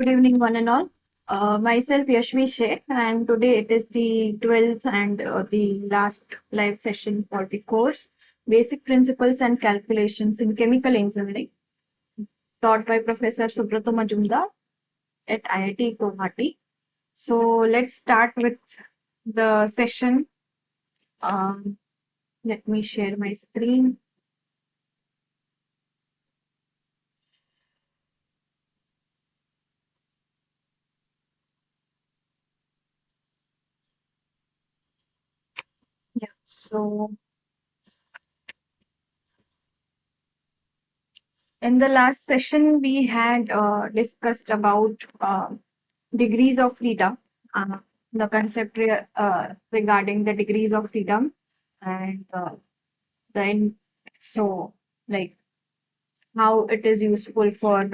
Good evening, one and all. Myself Yashvi Sheikh, and today it is the 12th and the last live session for the course Basic Principles and Calculations in Chemical Engineering, taught by Professor Subrato Majumdar at IIT Guwahati. So let's start with the session. Um, Let me share my screen. Yeah. So in the last session, we had discussed about degrees of freedom, the concept regarding the degrees of freedom, and then so like how it is useful for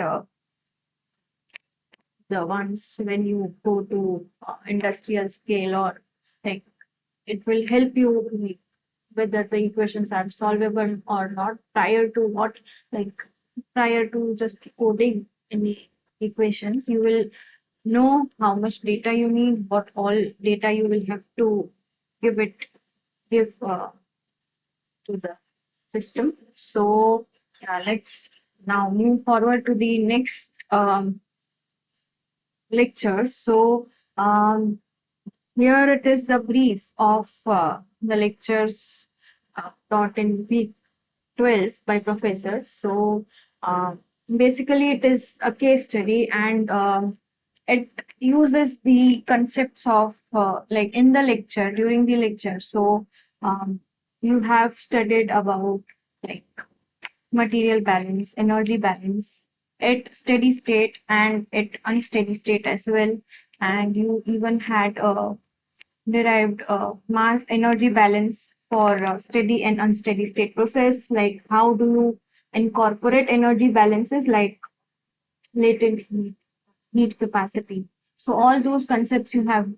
the ones when you go to industrial scale, or like it will help you like, whether the equations are solvable or not prior to what, like prior to just coding any equations. You will know how much data you need, what all data you will have to give it give to the system. So yeah, let's now move forward to the next lecture. So here it is the brief of the lectures taught in week 12 by professor. So basically it is a case study, and it uses the concepts of like in the lecture, during the lecture. So you have studied about like material balance, energy balance at steady state and at unsteady state as well. And you even had derived mass energy balance for steady and unsteady state process. Like how do you incorporate energy balances like latent heat capacity. So all those concepts you have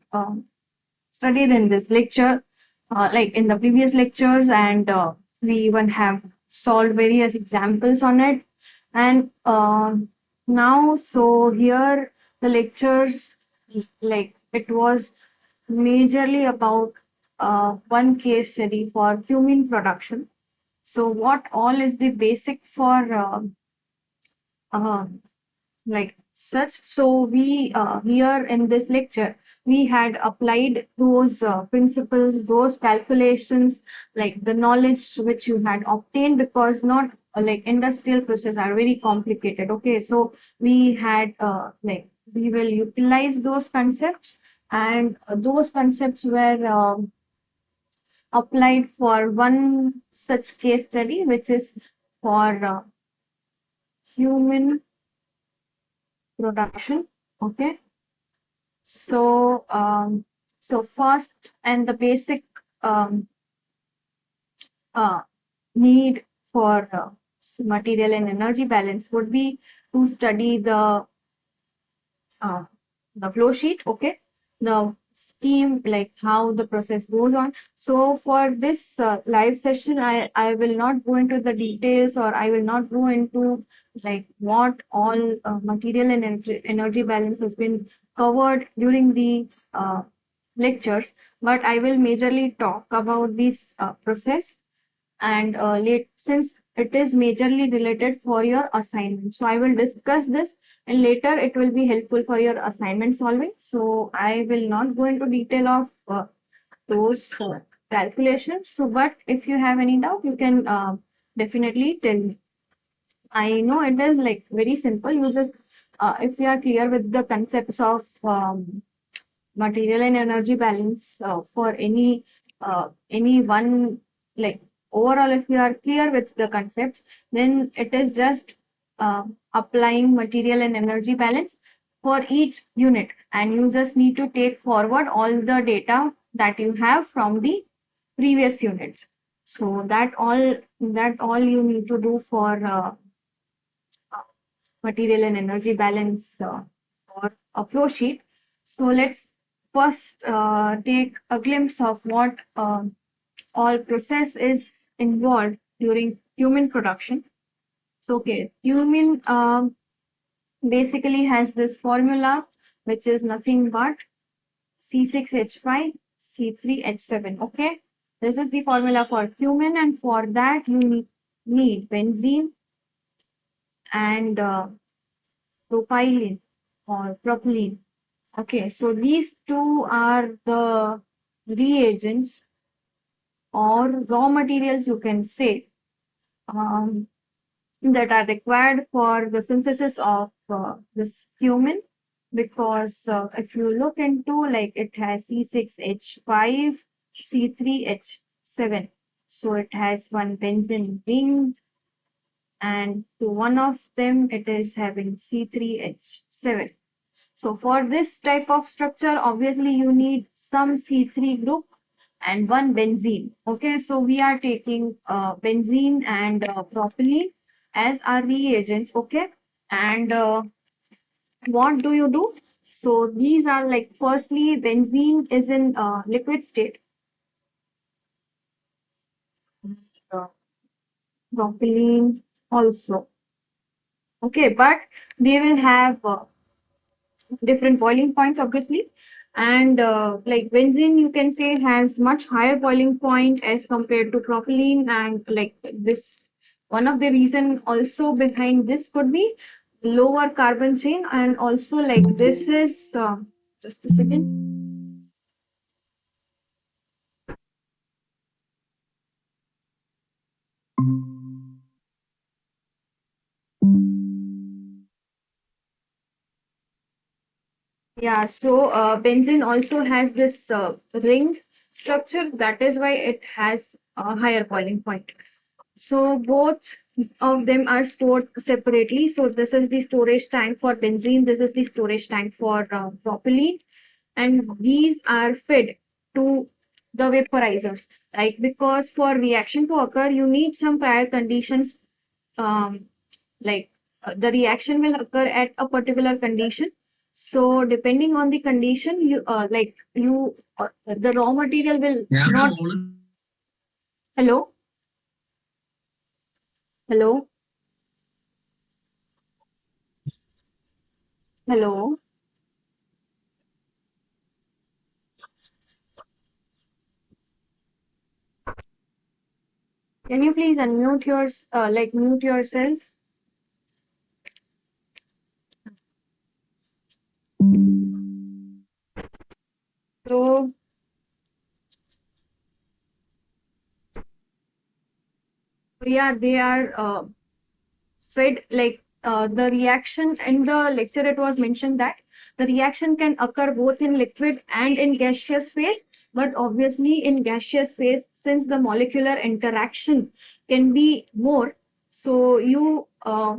studied in this lecture, like in the previous lectures, and we even have solved various examples on it. And now, so here the lectures, like it was majorly about one case study for cumin production. So what all is the basic for uh, like such. So we here in this lecture we had applied those principles, those calculations, like the knowledge which you had obtained, because not like industrial process are very complicated. Okay, so we had like we will utilize those concepts, and those concepts were applied for one such case study, which is for human production. Okay. So, so first and the basic um, uh, need for material and energy balance would be to study uh, the flow sheet. Okay, the scheme, like how the process goes on. So for this live session, I will not go into the details, or I will not go into like what all material and energy balance has been covered during the lectures, but I will majorly talk about this process, and late since it is majorly related for your assignment, so I will discuss this, and later it will be helpful for your assignment solving. So I will not go into detail of those calculations. So but if you have any doubt, you can definitely tell me. I know it is like very simple. You just if you are clear with the concepts of material and energy balance for any one, like overall, if you are clear with the concepts, then it is just applying material and energy balance for each unit, and you just need to take forward all the data that you have from the previous units. So that all you need to do for material and energy balance or a flow sheet. So let's first take a glimpse of what all process is involved during human production. So okay, human basically has this formula, which is nothing but C6H5, C3H7. Okay, this is the formula for cumin, and for that you need benzene and propylene or propylene. Okay, so these two are the reagents or raw materials, you can say, um, that are required for the synthesis of this cumin, because if you look into, like, it has C6H5, C3H7, so it has one benzene ring, and to one of them it is having C3H7. So for this type of structure, obviously you need some C3 group and one benzene. Okay, so we are taking benzene and propylene as our reagents. Okay, and what do you do? So these are, like, firstly, benzene is in liquid state. Uh, Propylene also. Okay, but they will have different boiling points, obviously. And like benzene, you can say, has much higher boiling point as compared to propylene. And like this, one of the reason also behind this could be lower carbon chain. And also, like, this is just a second. Yeah, so benzene also has this ring structure. That is why it has a higher boiling point. So both of them are stored separately. So this is the storage tank for benzene. This is the storage tank for propylene, and these are fed to the vaporizers. Like, because for reaction to occur, you need some prior conditions. Um, like the reaction will occur at a particular condition. So depending on the condition, you the raw material will not. Hello, hello, hello. Can you please unmute mute yourself? So yeah, they are fed, like, the reaction in the lecture, it was mentioned that the reaction can occur both in liquid and in gaseous phase. But obviously in gaseous phase, since the molecular interaction can be more, so you uh,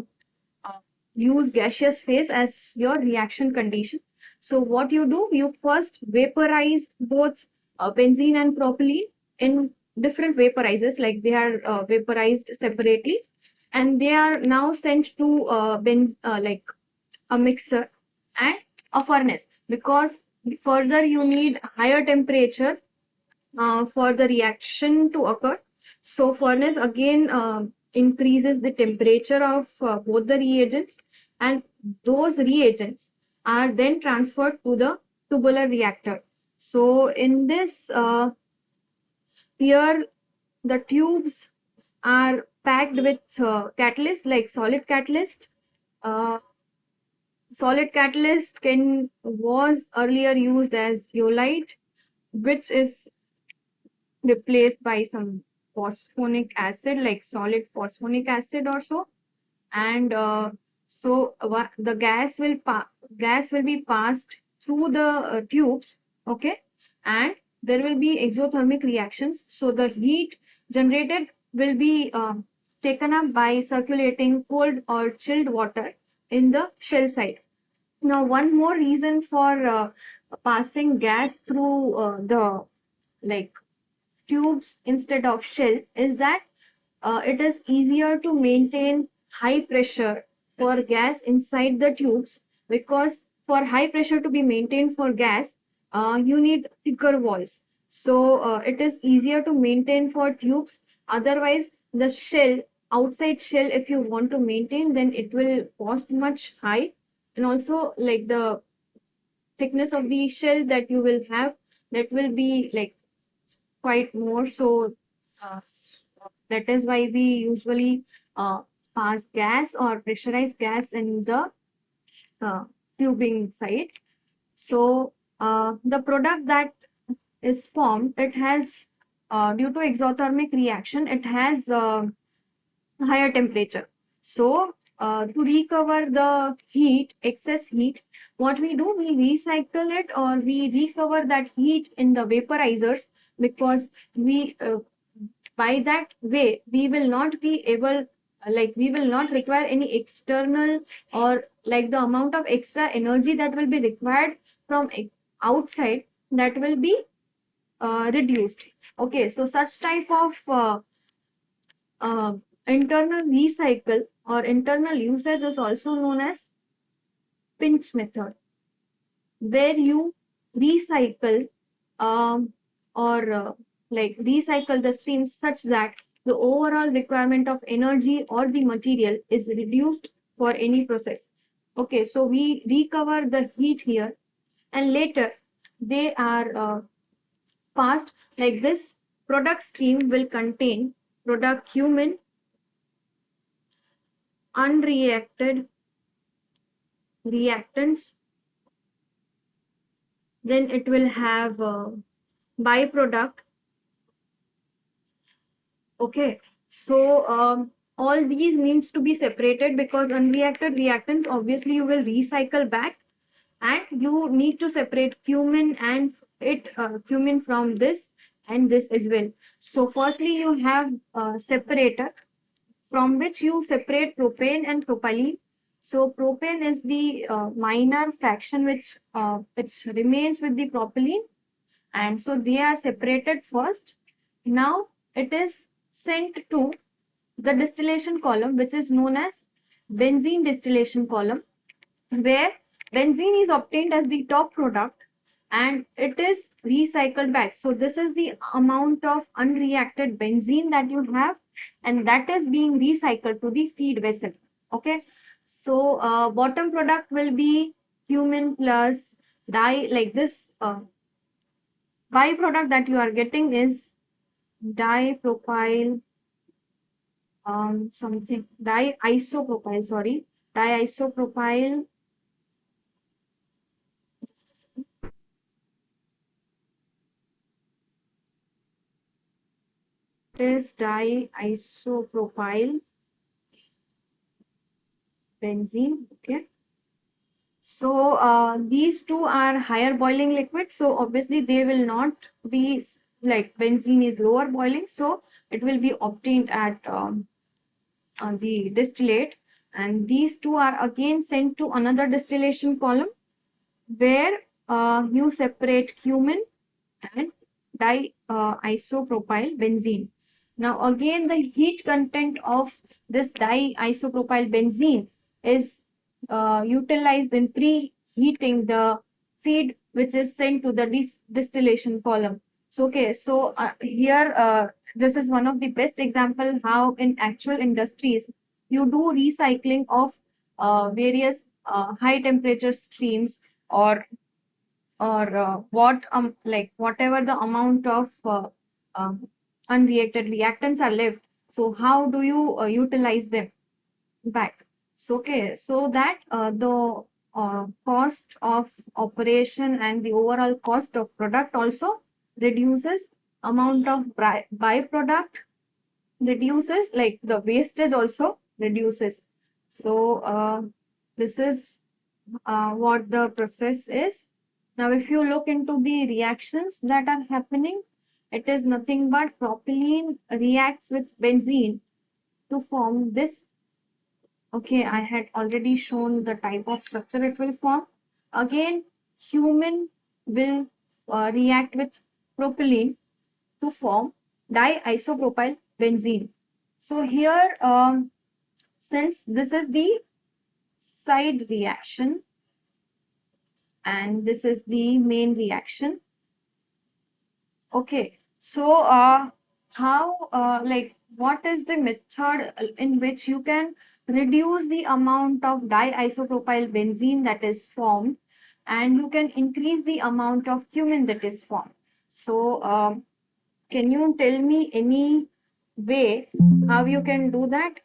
use gaseous phase as your reaction condition. So what you do, you first vaporize both benzene and propylene in different vaporizers, like they are vaporized separately, and they are now sent to like a mixer and a furnace, because further you need higher temperature for the reaction to occur. So furnace again increases the temperature of both the reagents, and those reagents are then transferred to the tubular reactor. So in this here, the tubes are packed with catalyst, like solid catalyst. Uh, Solid catalyst can was earlier used as zeolite, which is replaced by some phosphonic acid, like solid phosphonic acid or so. And the gas will be passed through the tubes. Okay, and there will be exothermic reactions. So the heat generated will be taken up by circulating cold or chilled water in the shell side. Now, one more reason for passing gas through the, like, tubes instead of shell is that it is easier to maintain high pressure for gas inside the tubes, because for high pressure to be maintained for gas, you need thicker walls. So it is easier to maintain for tubes. Otherwise, the shell, outside shell, if you want to maintain, then it will cost much high. and also like the thickness of the shell that you will have, that will be like quite more. So uh, that is why we usually pass gas or pressurized gas in the uh, tubing side. So the product that is formed, it has due to exothermic reaction, it has higher temperature. So to recover the heat, excess heat, what we do, we recycle it or we recover that heat in the vaporizers, because we by that way we will not be able, like we will not require any external, or like the amount of extra energy that will be required from outside, that will be reduced. Okay, so such type of uh, internal recycle or internal usage is also known as pinch method, where you recycle or like recycle the streams such that the overall requirement of energy or the material is reduced for any process. Okay, so we recover the heat here, and later they are passed, like this product stream will contain product cumin, unreacted reactants, then it will have byproduct. Okay, so all these needs to be separated, because unreacted reactants obviously you will recycle back, and you need to separate cumin and cumin from this and this as well. So firstly you have separator, from which you separate propane and propylene. So propane is the minor fraction which remains with the propylene, and so they are separated first. Now it is sent to the distillation column, which is known as benzene distillation column, where benzene is obtained as the top product and it is recycled back. So this is the amount of unreacted benzene that you have, and that is being recycled to the feed vessel. Okay, so bottom product will be cumin plus dye, like this byproduct that you are getting is dipropyl something, diisopropyl, sorry, diisopropyl, is diisopropyl benzene. Okay, so these two are higher boiling liquids, so obviously they will not be like benzene is lower boiling, so it will be obtained at the distillate, and these two are again sent to another distillation column, where you separate cumin and diisopropyl benzene. Now again the heat content of this diisopropyl benzene is utilized in preheating the feed, which is sent to the distillation column. So okay, so here this is one of the best example how in actual industries you do recycling of various high temperature streams, or what like whatever the amount of um, unreacted reactants are left, so how do you utilize them back? So okay, so that the cost of operation and the overall cost of product also reduces, amount of byproduct reduces, like the wastage also reduces. So this is what the process is. Now, if you look into the reactions that are happening, it is nothing but propylene reacts with benzene to form this. Okay, I had already shown the type of structure it will form. Again, cumin will react with propylene to form diisopropyl benzene. So here, since this is the side reaction and this is the main reaction. Okay, so how like what is the method in which you can reduce the amount of diisopropyl benzene that is formed, and you can increase the amount of cumin that is formed. So, can you tell me any way how you can do that?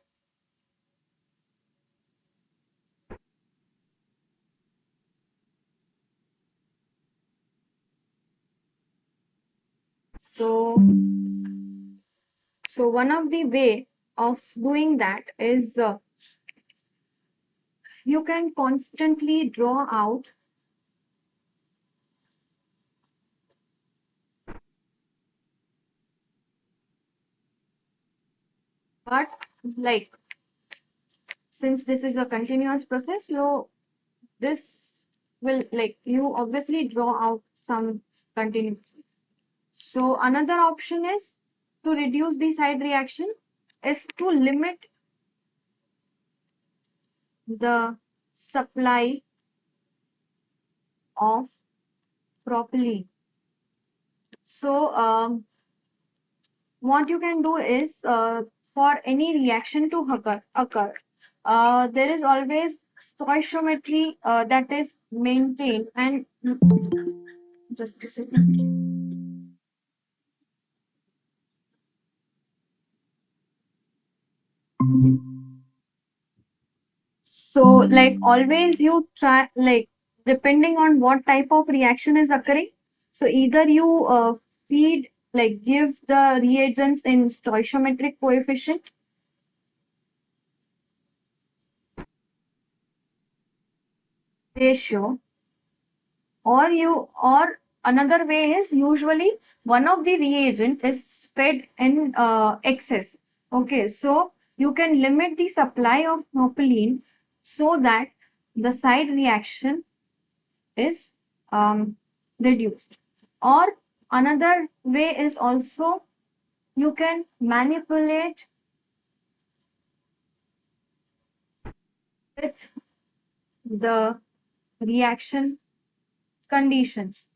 So, one of the way of doing that is you can constantly draw out but like since this is a continuous process, so this will like you obviously draw out some continuously. So another option is to reduce the side reaction is to limit the supply of propylene. So what you can do is for any reaction to occur there is always stoichiometry that is maintained and just a second. So like always you try like depending on what type of reaction is occurring, so either you feed like give the reagents in stoichiometric coefficient ratio, or another way is usually one of the reagent is fed in excess. Okay, so you can limit the supply of propylene so that the side reaction is reduced. Or another way is also you can manipulate with the reaction conditions.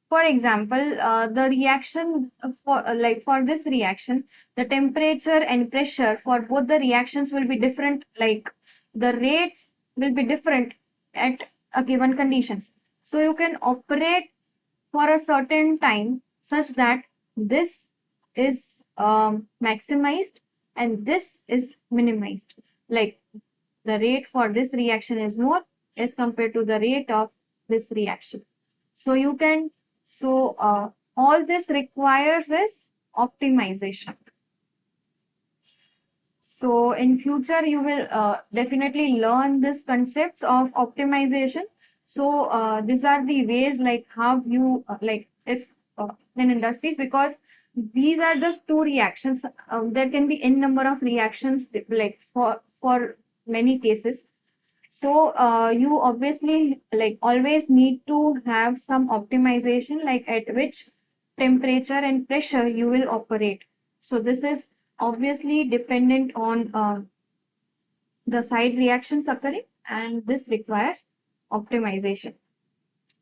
For example, the reaction for like for this reaction, the temperature and pressure for both the reactions will be different. Like the rates will be different at a given conditions. So you can operate for a certain time such that this is maximized and this is minimized. Like the rate for this reaction is more as compared to the rate of this reaction. So you can, all this requires is optimization. So in future, you will definitely learn this concepts of optimization. So these are the ways like how you like if in industries, because these are just two reactions. There can be n number of reactions like for many cases. So you obviously like always need to have some optimization like at which temperature and pressure you will operate. So this is obviously dependent on the side reactions occurring, and this requires optimization.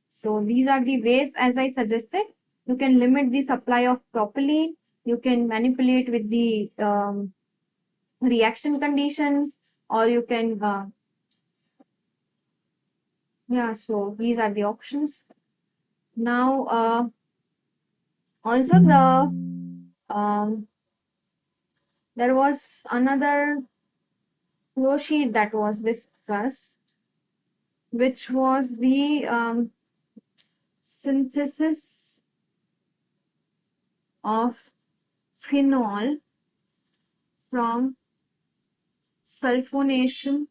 So these are the ways as I suggested. You can limit the supply of propylene. You can manipulate with the reaction conditions, or you can yeah, so these are the options. Now, also there was another flow sheet that was discussed, which was the synthesis of phenol from sulfonation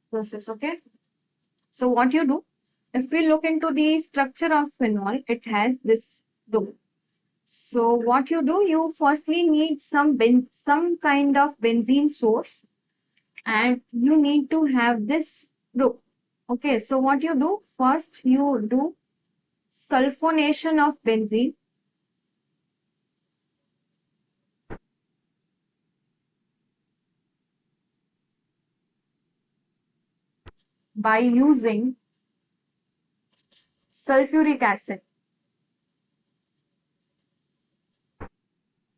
process. Okay, so what you do, if we look into the structure of phenol, it has this dome. So what you do, you firstly need some kind of benzene source, and you need to have this group. Okay, so what you do, first you do sulfonation of benzene by using sulfuric acid.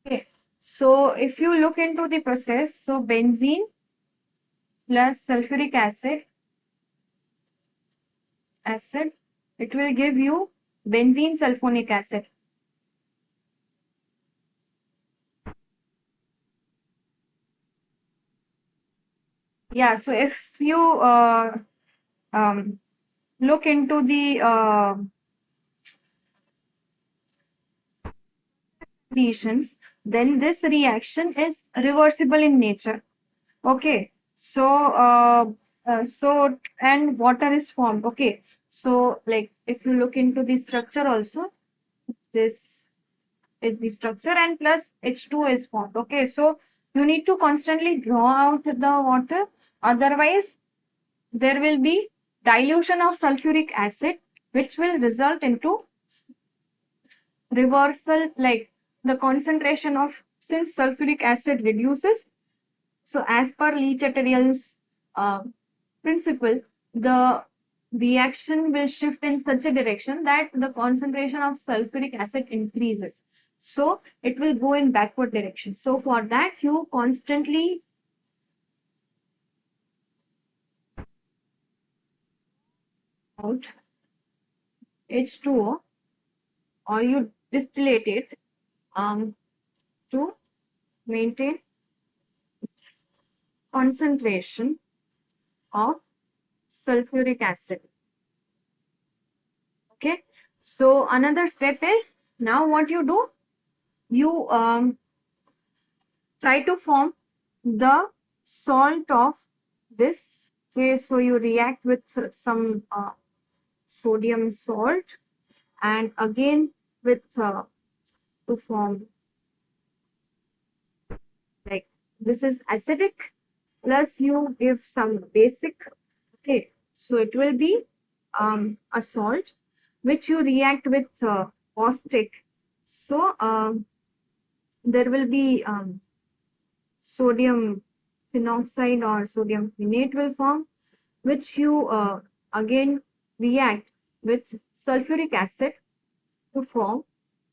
Okay, so if you look into the process, so benzene plus sulfuric acid, it will give you benzene sulfonic acid. Yeah, so if you um, look into the reactions, then this reaction is reversible in nature. Okay, so and water is formed. Okay, so like if you look into the structure also, this is the structure and plus H2 is formed. Okay, so you need to constantly draw out the water, otherwise there will be dilution of sulfuric acid, which will result into reversal, like the concentration of, since sulfuric acid reduces, so as per Le Chatelier's uh, principle, the reaction will shift in such a direction that the concentration of sulfuric acid increases. So it will go in backward direction. So for that, you constantly out H2O, or you distillate it to maintain concentration of sulfuric acid. Okay. So another step is, now what you do, you try to form the salt of this. Okay, so you react with some sodium salt, and again with to form, like, this is acidic, plus you give some basic. Okay, so it will be a salt which you react with caustic. So there will be sodium phenoxide or sodium phenate will form, which you again react with sulfuric acid to form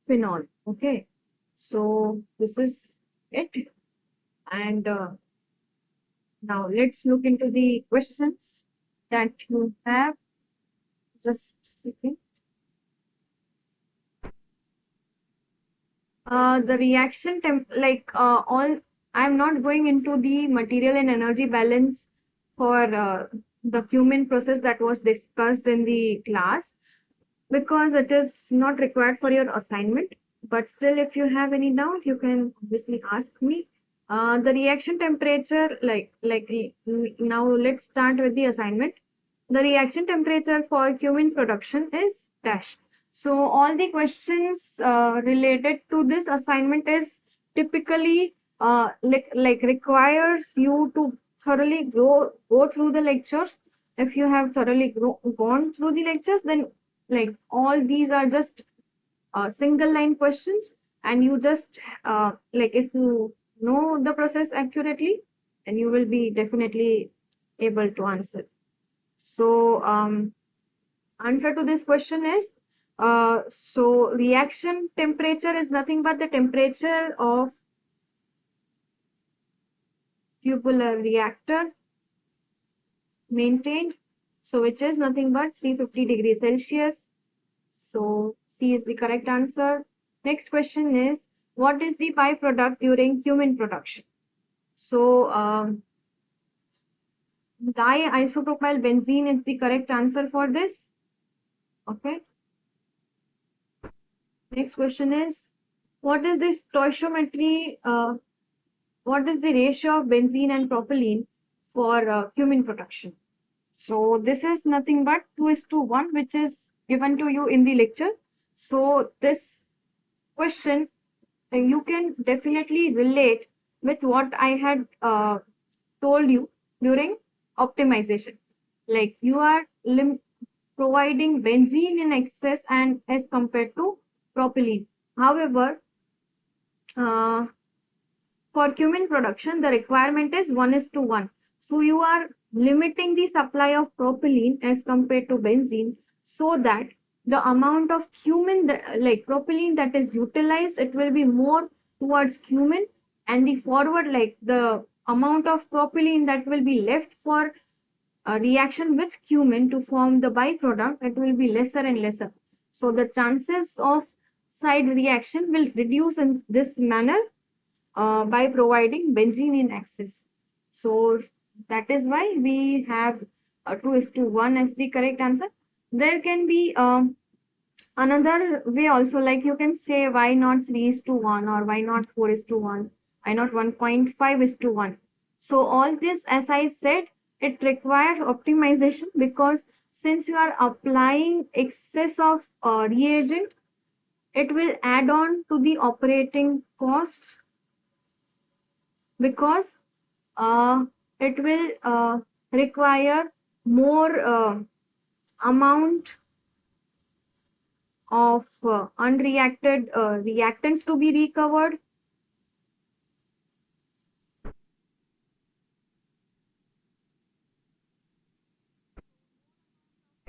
phenol. Okay, so this is it. And now let's look into the questions that you have. Just a second. The reaction temp, like all, I'm not going into the material and energy balance for the Cumin process that was discussed in the class, because it is not required for your assignment. But still, if you have any doubt, you can obviously ask me. The reaction temperature, now let's start with the assignment. The reaction temperature for cumin production is dash. So all the questions related to this assignment is typically like requires you to thoroughly go through the lectures. If you have thoroughly gone through the lectures, then like all these are just single line questions, and you just like if you know the process accurately, then you will be definitely able to answer. So answer to this question is, so reaction temperature is nothing but the temperature of tubular reactor maintained, so which is nothing but 350 degrees Celsius. So C is the correct answer. Next question is, what is the byproduct during cumin production? So diisopropyl benzene is the correct answer for this. Okay. Next question is, what is the stoichiometry? What is the ratio of benzene and propylene for cumin production? So this is nothing but 2:1, which is given to you in the lecture. So this question you can definitely relate with what I had told you during optimization. Like you are providing benzene in excess and as compared to propylene. However, uh, for cumin production, the requirement is 1:1. So you are limiting the supply of propylene as compared to benzene, so that the amount of cumin, like propylene that is utilized, it will be more towards cumin, and the forward, like the amount of propylene that will be left for a reaction with cumin to form the byproduct, it will be lesser and lesser. So the chances of side reaction will reduce in this manner by providing benzene in excess. So that is why we have 2:1 as the correct answer. There can be another way also, like you can say why not 3:1 or why not 4:1, why not 1.5:1. So all this, as I said, it requires optimization, because since you are applying excess of reagent, it will add on to the operating costs, because uh, it will require more amount of unreacted reactants to be recovered.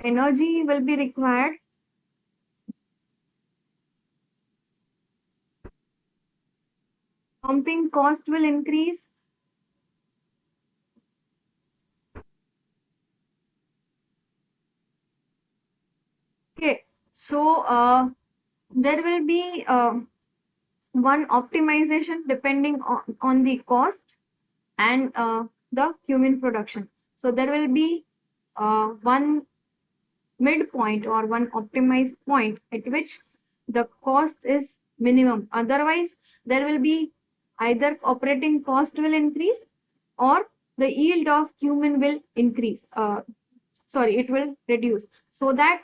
Energy will be required. Pumping cost will increase. Okay, so there will be one optimization depending on the cost and the cumin production. So there will be one midpoint or one optimized point at which the cost is minimum. Otherwise, there will be either operating cost will increase or the yield of cumin will increase. Sorry, it will reduce. So that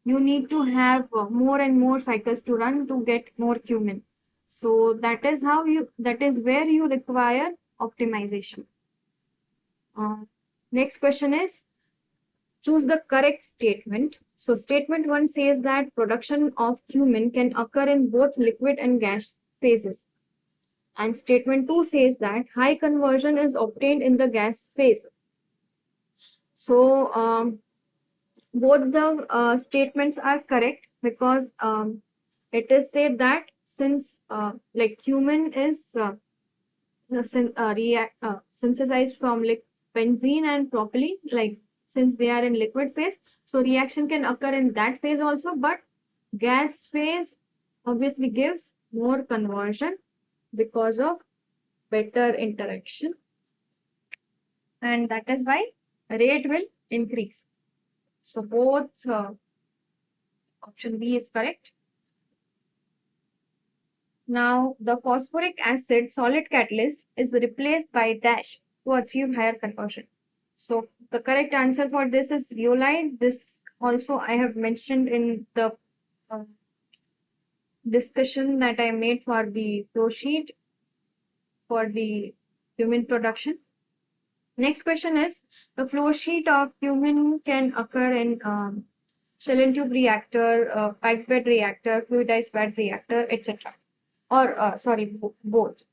you need to have more and more cycles to run to get more cumin. So that is where you require optimization. Uh, Next question is, choose the correct statement. So statement 1 says that production of cumin can occur in both liquid and gas phases. And statement 2 says that high conversion is obtained in the gas phase. So both the statements are correct, because it is said that since like cumin is synthesized from like benzene and propylene, like since they are in liquid phase, so reaction can occur in that phase also, but gas phase obviously gives more conversion because of better interaction, and that is why rate will increase. So both option B is correct. Now, the phosphoric acid solid catalyst is replaced by dash to achieve higher conversion. So, the correct answer for this is zeolite. This also I have mentioned in the uh, discussion that I made for the flow sheet for the cumin production. Next question is, the flow sheet of cumin can occur in shell and tube reactor, piped bed reactor, fluidized bed reactor, etc. Or sorry, both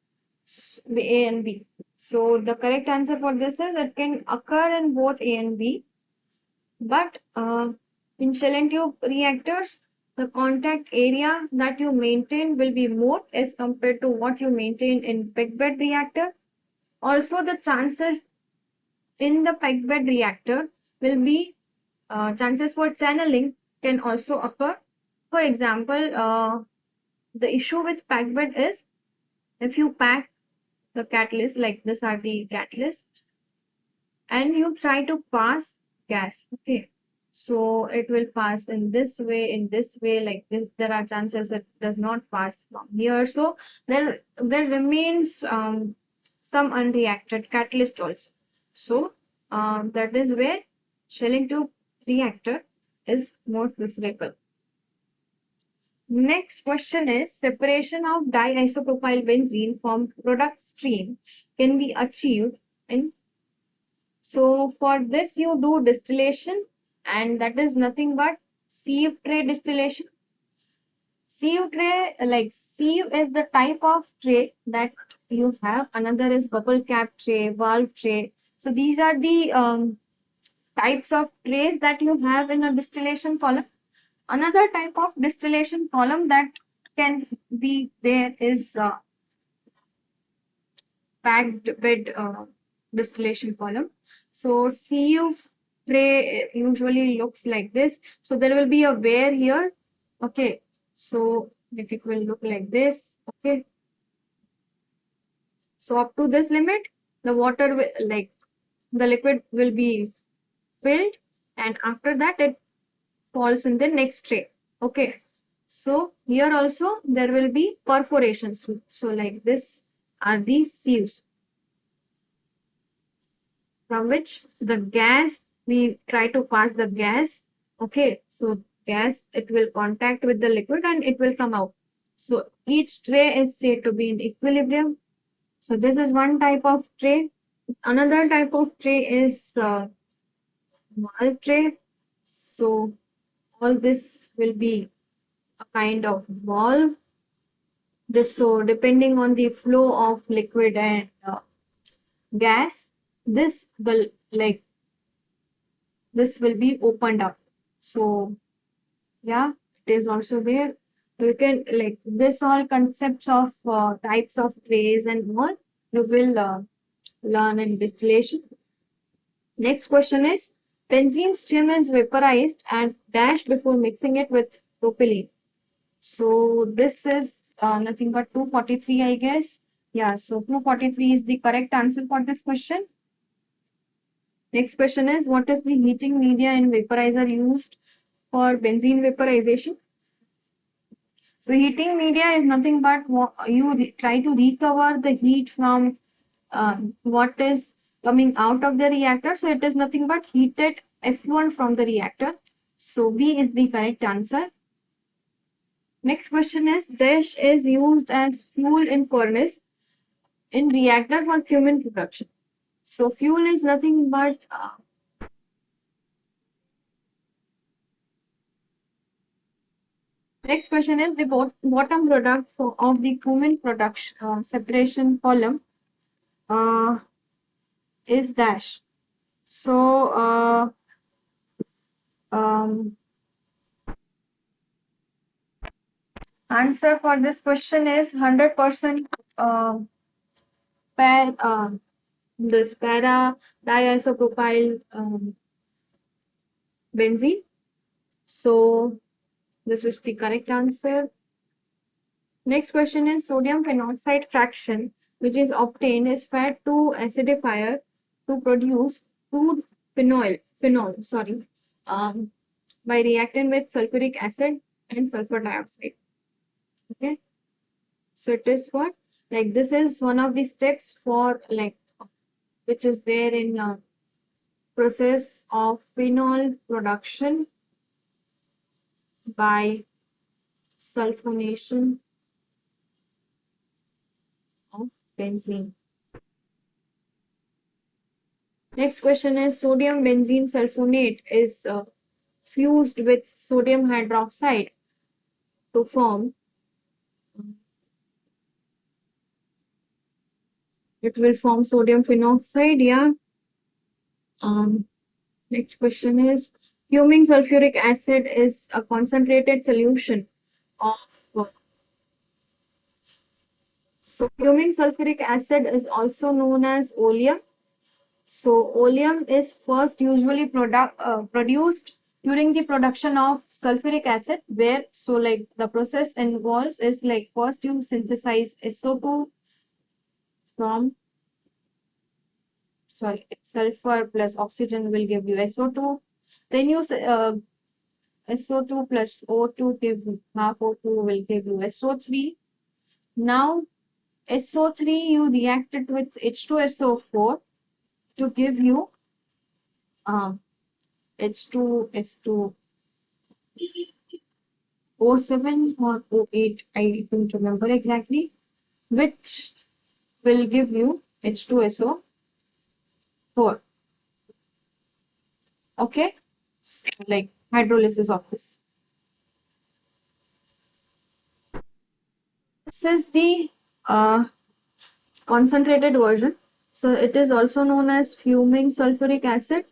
A and B. So the correct answer for this is it can occur in both A and B, but in shell and tube reactors, the contact area that you maintain will be more as compared to what you maintain in peg bed reactor. Also, the chances in the peg bed reactor will be chances for channeling can also occur. For example, the issue with packed bed is, if you pack the catalyst, like this are the catalyst, and you try to pass gas, okay, so it will pass in this way, like this. There are chances it does not pass from here, so there remains some unreacted catalyst also. So that is where shell and tube reactor is more preferable. Next question is, separation of diisopropyl benzene from product stream can be achieved in. So for this you do distillation, and that is nothing but sieve tray distillation. Sieve tray, like sieve is the type of tray that you have. Another is bubble cap tray, valve tray. So these are the types of trays that you have in a distillation column. Another type of distillation column that can be there is packed bed distillation column. So sieve tray usually looks like this. So there will be a weir here. Okay, so like it will look like this. Okay, so up to this limit, the water will, like the liquid will be filled, and after that it falls in the next tray. Okay, so here also there will be perforations. So like this are the sieves from which the gas, we try to pass the gas. Okay, so gas, it will contact with the liquid and it will come out. So each tray is said to be in equilibrium. So this is one type of tray. Another type of tray is valve tray. So all this will be a kind of valve. This, so depending on the flow of liquid and gas, this will, like this will be opened up. So yeah, it is also there. You can, like this all concepts of types of trays and all you will learn in distillation. Next question is, benzene stem is vaporized and dashed before mixing it with propylene. So this is nothing but 243, I guess. Yeah, so 243 is the correct answer for this question. Next question is, what is the heating media and vaporizer used for benzene vaporization? So heating media is nothing but you try to recover the heat from what is coming out of the reactor. So it is nothing but heated effluent from the reactor. So B is the correct answer. Next question is, dash is used as fuel in furnace in reactor for cumin production. So fuel is nothing but next question is, the bottom product of the cumin production separation column uh, is dash. So um, answer for this question is 100% par this para diisopropyl benzene. So this is the correct answer. Next question is, sodium phenoxide fraction, which is obtained, is fed to acidifier to produce 2-phenol, sorry, by reacting with sulfuric acid and sulfur dioxide. Okay, so it is what, like this is one of the steps for, like, which is there in process of phenol production by sulfonation of benzene. Next question is, sodium benzene sulfonate is fused with sodium hydroxide to form, it will form sodium phenoxide. Yeah. Next question is, fuming sulfuric acid is a concentrated solution of, so fuming sulfuric acid is also known as oleum. So oleum is first usually produced during the production of sulfuric acid, where, so like the process involves is like first you synthesize SO2 from, sorry, sulfur plus oxygen will give you SO2. Then you SO2 plus O2 give half O2 will give you SO3. Now SO3 you react it with H2SO4 to give you H2S2 O7 or O8, I don't remember exactly, which will give you H2SO4. Okay, so like hydrolysis of this. This is the concentrated version. So it is also known as fuming sulfuric acid,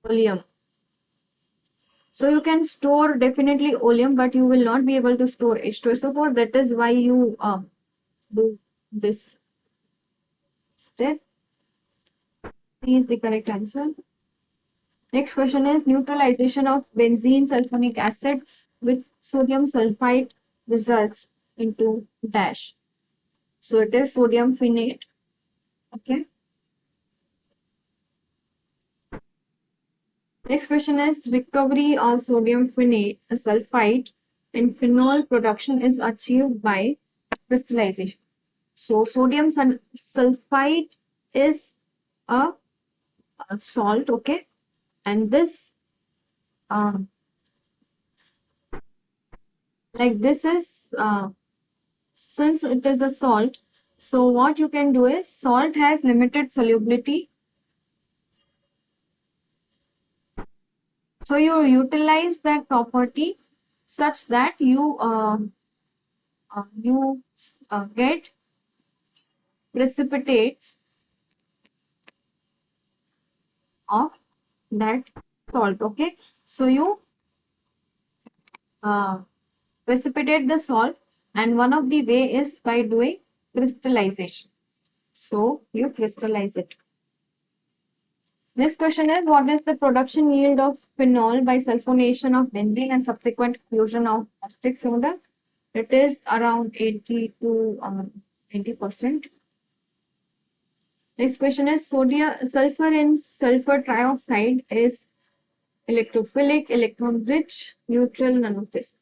oleum. So you can store definitely oleum, but you will not be able to store H2SO4. That is why you do this step. C is the correct answer. Next question is neutralization of benzene sulfonic acid with sodium sulfite results into dash. So it is sodium phenate. Okay. Next question is recovery of sodium phenate sulfite in phenol production is achieved by crystallization. So sodium sulfite is a, a salt, okay, and this um, like this is since it is a salt. So what you can do is salt has limited solubility. So you utilize that property such that you get precipitates of that salt. Okay, so you uh, precipitate the salt, and one of the way is by doing crystallization. So you crystallize it. Next question is what is the production yield of phenol by sulfonation of benzene and subsequent fusion of caustic soda? It is around 80 to 90%. Next question is sulfur in sulfur trioxide is electrophilic, electron rich, neutral, none of this.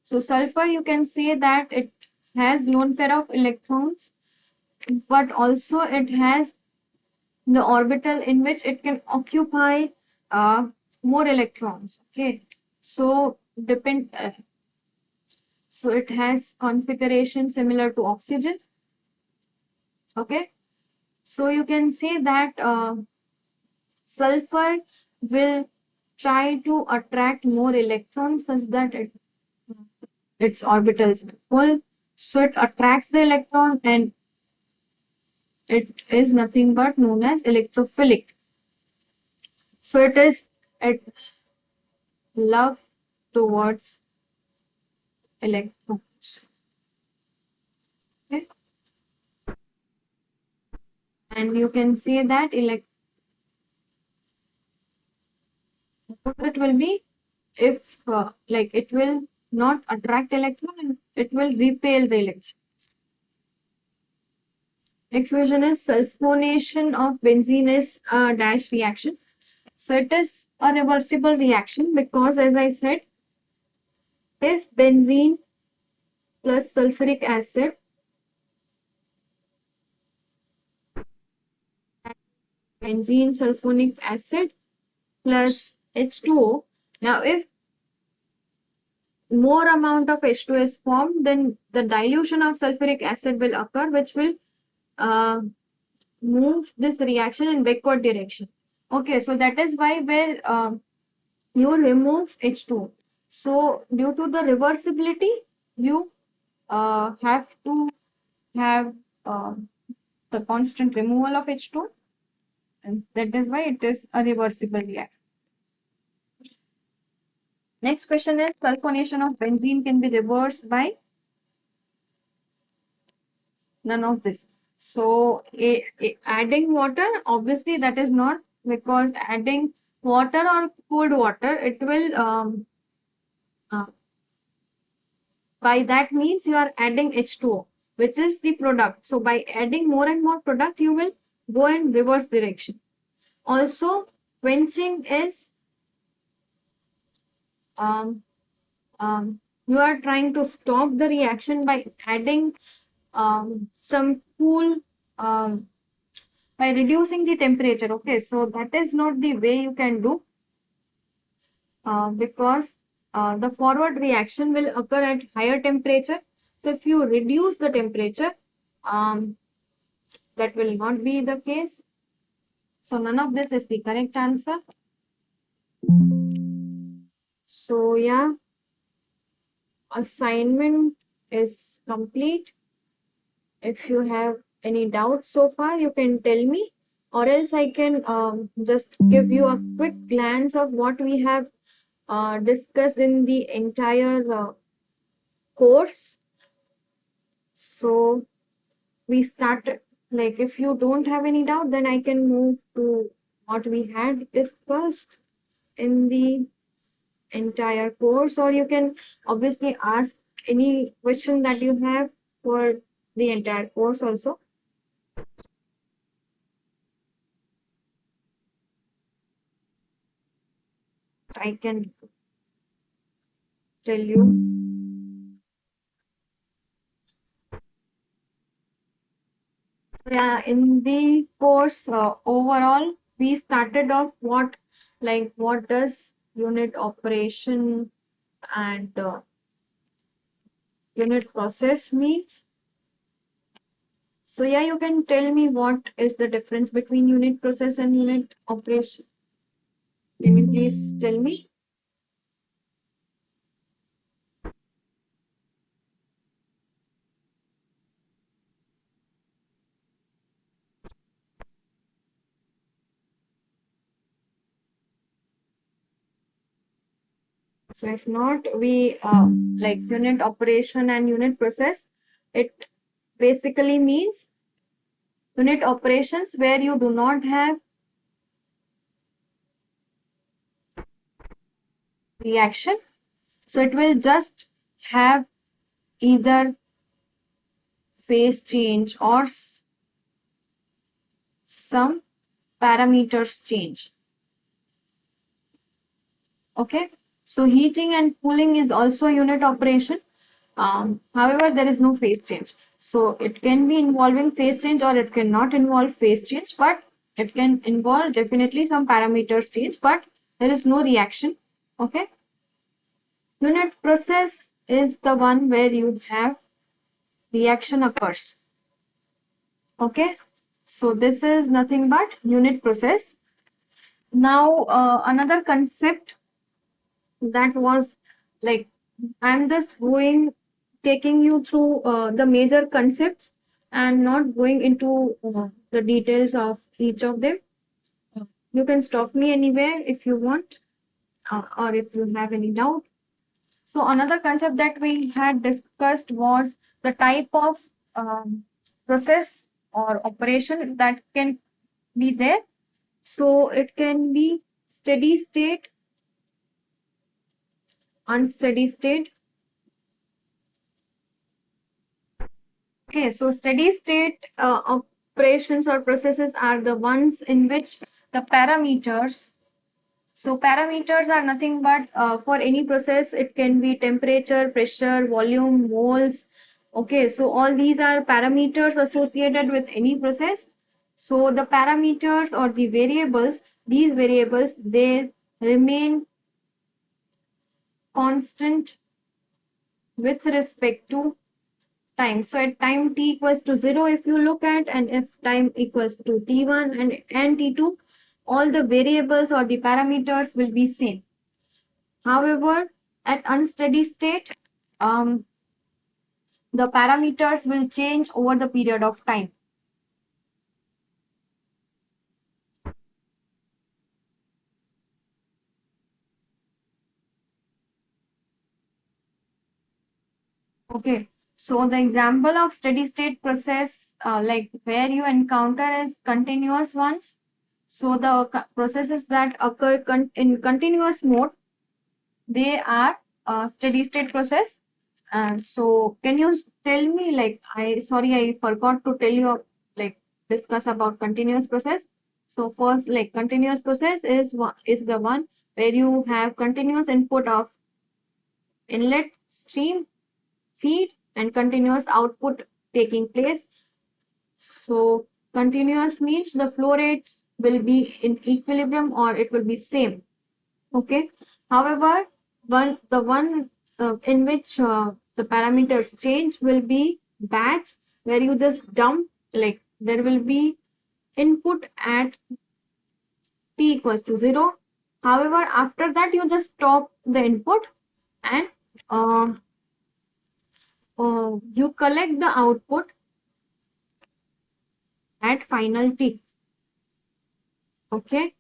So sulfur, you can say that it has lone pair of electrons, but also it has the orbital in which it can occupy more electrons. Okay, so so it has configuration similar to oxygen. Okay, so you can say that sulfur will try to attract more electrons such that its orbitals are full. So it attracts the electron and it is nothing but known as electrophilic. So it is at love towards electrons. Okay. And you can say that it will be if like it will not attract electron and it will repel the electron. Next question is sulfonation of benzene is a dash reaction. So it is a reversible reaction because as I said, if benzene plus sulfuric acid benzene sulfonic acid plus H2O. Now if more amount of H2 is formed, then the dilution of sulfuric acid will occur, which will uh, move this reaction in backward direction. Okay, so that is why where you remove H2. So due to the reversibility, you have to have the constant removal of H2, and that is why it is a reversible reaction. Next question is sulfonation of benzene can be reversed by none of this. So adding water, obviously that is not, because adding water or cold water, it will uh, by that means you are adding H2O, which is the product. So by adding more and more product, you will go in reverse direction. Also, quenching is um, you are trying to stop the reaction by adding some cool by reducing the temperature. Okay, so that is not the way you can do because the forward reaction will occur at higher temperature. So if you reduce the temperature, that will not be the case. So none of this is the correct answer. So yeah, assignment is complete. If you have any doubts so far, you can tell me, or else I can just give you a quick glance of what we have discussed in the entire course. So we started, like, if you don't have any doubt, then I can move to what we had discussed in the entire course, or you can obviously ask any question that you have for the entire course also. I can tell you. Yeah, in the course overall, we started off what does unit operation and unit process means. So yeah, you can tell me what is the difference between unit process and unit operation. Can you please tell me? So if not, we like unit operation and unit process. It basically means unit operations where you do not have reaction. So it will just have either phase change or some parameters change. Okay. So heating and cooling is also unit operation. However, there is no phase change. So it can be involving phase change or it cannot involve phase change, but it can involve definitely some parameters change, but there is no reaction. Okay. Unit process is the one where you have reaction occurs. Okay. So this is nothing but unit process. Now, another concept that was like, I'm just taking you through the major concepts and not going into the details of each of them. You can stop me anywhere if you want, or if you have any doubt. So another concept that we had discussed was the type of process or operation that can be there. So it can be steady state, unsteady state. Okay, so steady state operations or processes are the ones in which the parameters, so parameters are nothing but for any process, it can be temperature, pressure, volume, moles. Okay, so all these are parameters associated with any process. So the parameters or the variables, these variables, they remain constant with respect to time. So at time t equals to 0, if you look at, and if time equals to t1 and t2, all the variables or the parameters will be same. However, at unsteady state, the parameters will change over the period of time. Okay, so the example of steady state process, like where you encounter is continuous ones. So the processes that occur in continuous mode, they are steady state process. And so can you tell me, like, I forgot to tell you, like, discuss about continuous process. So first, like, continuous process is the one where you have continuous input of inlet, stream, feed, and continuous output taking place. So continuous means the flow rates will be in equilibrium or it will be same. Okay. However, the one in which the parameters change will be batch, where you just dump, like, there will be input at t equals to 0. However, after that you just stop the input and uh, you collect the output at final t. Okay.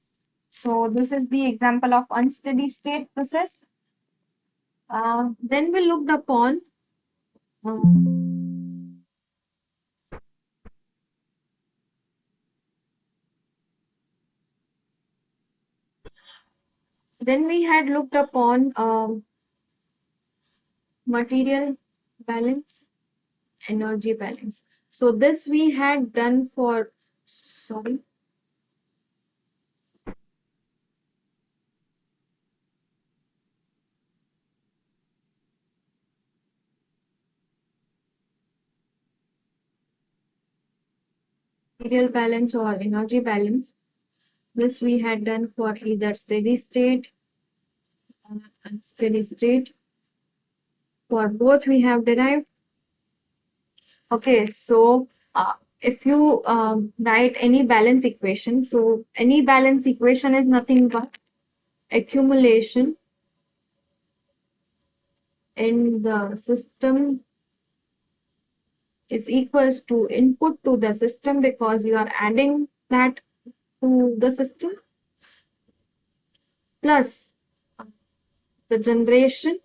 So this is the example of unsteady state process. Then we looked upon um, then we had looked upon material balance, energy balance. So this we had done for, sorry, material balance or energy balance. This we had done for either steady state or unsteady state. For both we have derived. Okay, so if you write any balance equation, so any balance equation is nothing but accumulation in the system is equals to input to the system because you are adding that to the system plus the generation.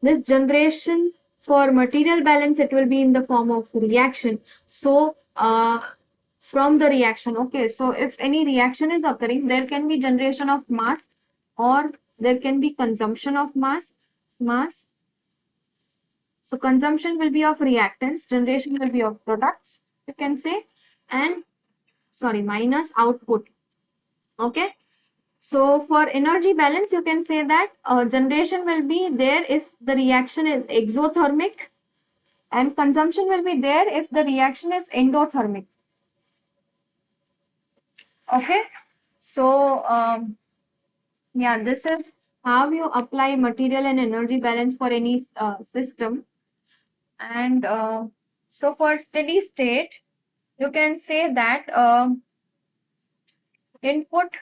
This generation for material balance, it will be in the form of reaction. So from the reaction, okay, so if any reaction is occurring, there can be generation of mass or there can be consumption of mass. So consumption will be of reactants, generation will be of products, you can say, and sorry, minus output. Okay. So for energy balance, you can say that generation will be there if the reaction is exothermic and consumption will be there if the reaction is endothermic. Okay. So yeah, this is how you apply material and energy balance for any system. And so for steady state, you can say that input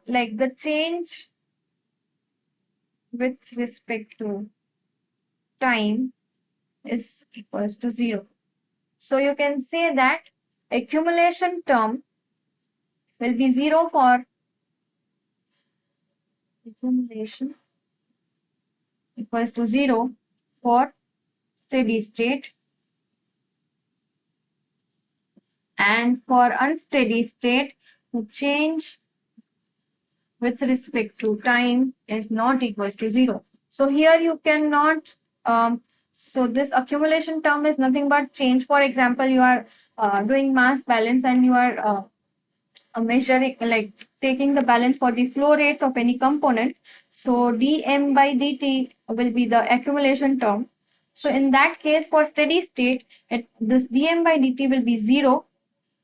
like the change with respect to time is equals to 0. So you can say that accumulation term will be 0 for accumulation equals to 0 for steady state, and for unsteady state the change with respect to time is not equals to 0. So here you cannot so this accumulation term is nothing but change. For example, you are doing mass balance and you are measuring, like taking the balance for the flow rates of any components. So dm by dt will be the accumulation term. So in that case, for steady state, this dm by dt will be 0,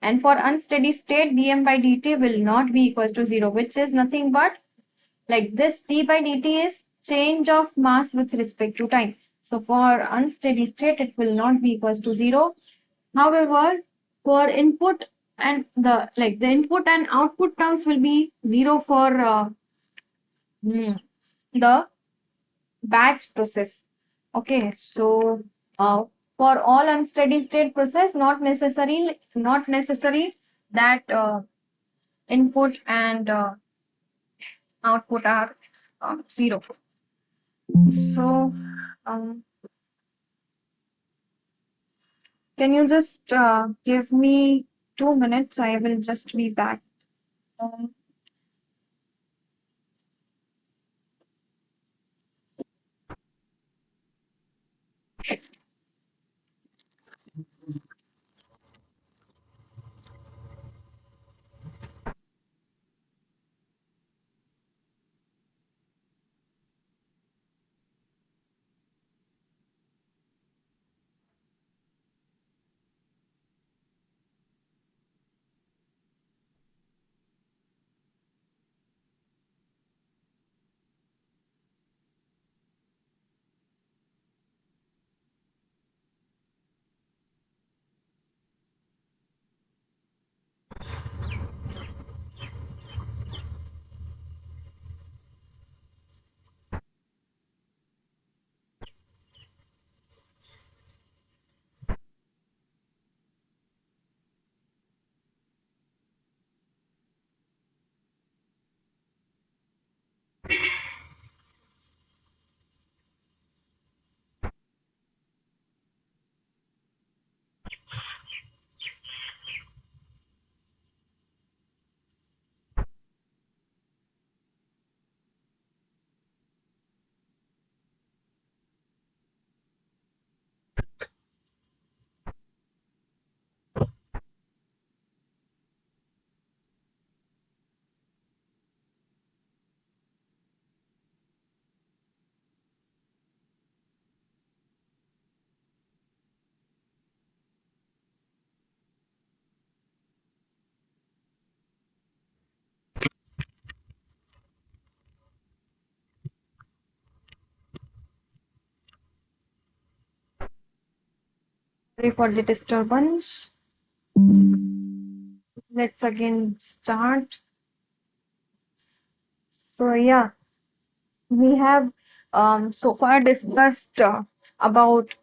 and for unsteady state, dm by dt will not be equals to 0, which is nothing but like this d by dt is change of mass with respect to time. So for unsteady state, it will not be equals to 0. However, for input and the input and output terms will be 0 for the batch process. Okay, so for all unsteady state process, not necessary that input and output are 0. So can you just give me 2 minutes? I will just be back. Um, Sorry for the disturbance. Let's again start. So yeah, we have so far discussed about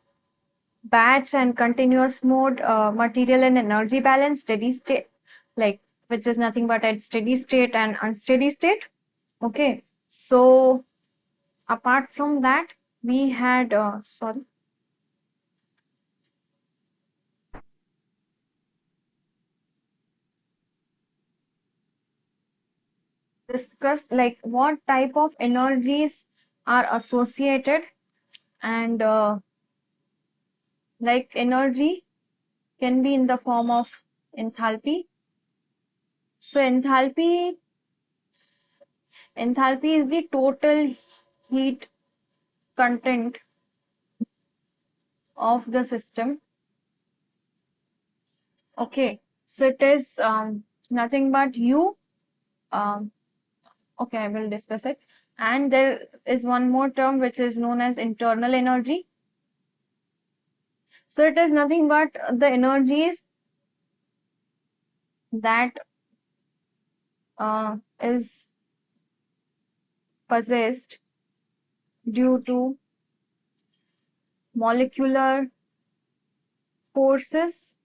batch and continuous mode, material and energy balance, steady state, like which is nothing but at steady state and unsteady state. Okay, so apart from that, we had discussed like what type of energies are associated, and like energy can be in the form of enthalpy. So enthalpy is the total heat content of the system. Okay, so it is nothing but U. Um, okay, I will discuss it. And there is one more term which is known as internal energy. So it is nothing but the energies that is possessed due to molecular forces,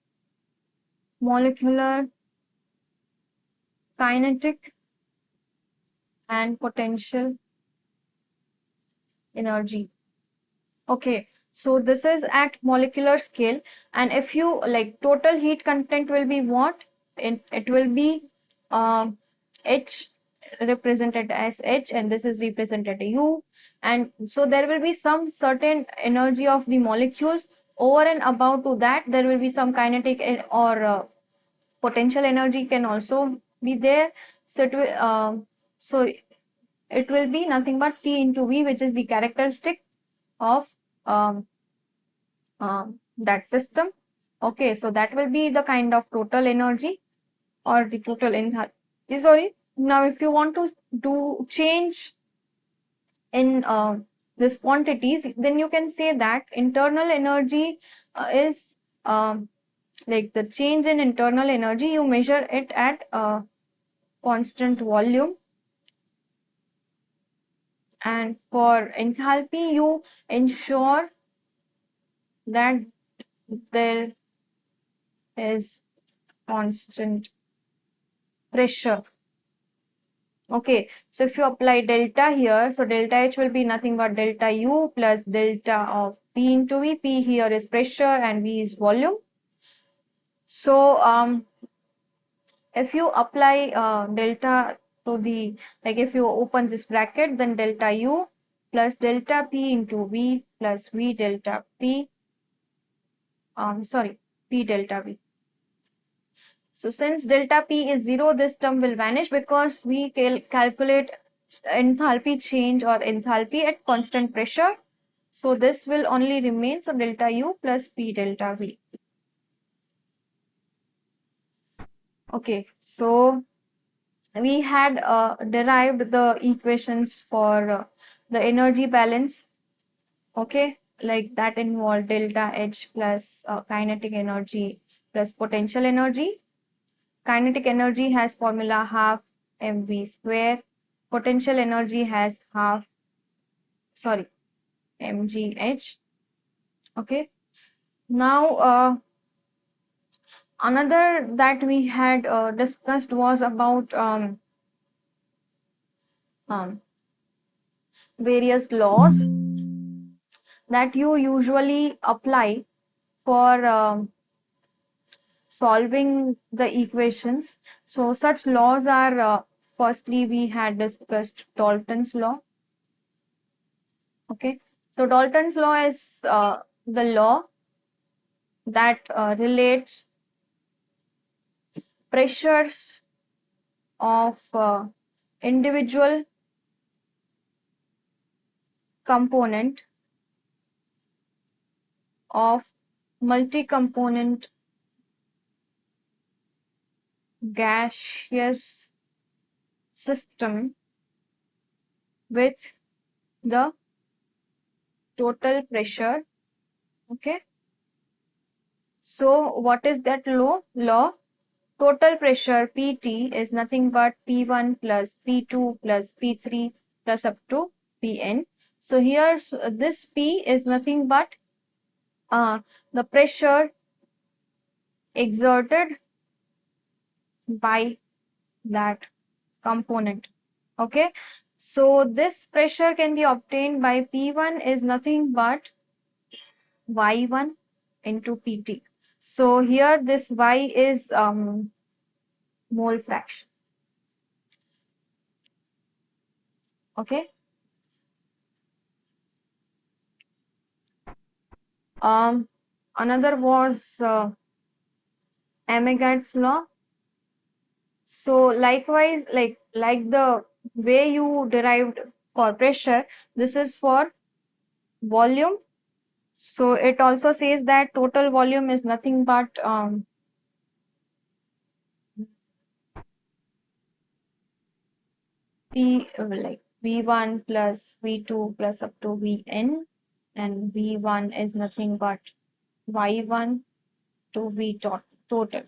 molecular kinetic and potential energy. Okay, so this is at molecular scale, and if you like total heat content will be what? It will be um, H represented as H, and this is represented U, and so there will be some certain energy of the molecules. Over and above to that, there will be some kinetic or potential energy can also be there. So it will so it will be nothing but T into V, which is the characteristic of um, that system. Okay, so that will be the kind of total energy or the total enthalpy. Sorry. Now, if you want to do change in this quantities, then you can say that internal energy is like the change in internal energy. You measure it at constant volume, and for enthalpy, you ensure that there is constant pressure. Okay, so if you apply delta here, so delta H will be nothing but delta U plus delta of P into V. P here is pressure and V is volume. So if you apply delta to the, like if you open this bracket, then delta U plus delta P into V plus V delta P, sorry, P delta V. So since delta P is 0, this term will vanish because we calculate enthalpy change or enthalpy at constant pressure. So this will only remain, so delta U plus P delta V. Okay, so we had derived the equations for the energy balance. Okay, like that involved delta H plus kinetic energy plus potential energy. Kinetic energy has formula half mv square. Potential energy has mgh. Okay. Now, another that we had discussed was about um, various laws that you usually apply for solving the equations. So such laws are firstly we had discussed Dalton's law. Okay, so Dalton's law is the law that relates pressures of individual component of multi-component gaseous system with the total pressure. Okay, So what is that law? Total pressure PT is nothing but P1 plus P2 plus P3 plus up to Pn. So here this P is nothing but the pressure exerted by that component. Okay, so this pressure can be obtained by P1 is nothing but Y1 into PT. So here this Y is mole fraction. Okay. Another was Amigat's law. So likewise, like the way you derived for pressure, this is for volume. So it also says that total volume is nothing but P like V1 plus V2 plus up to Vn, and V1 is nothing but Y1 to V total.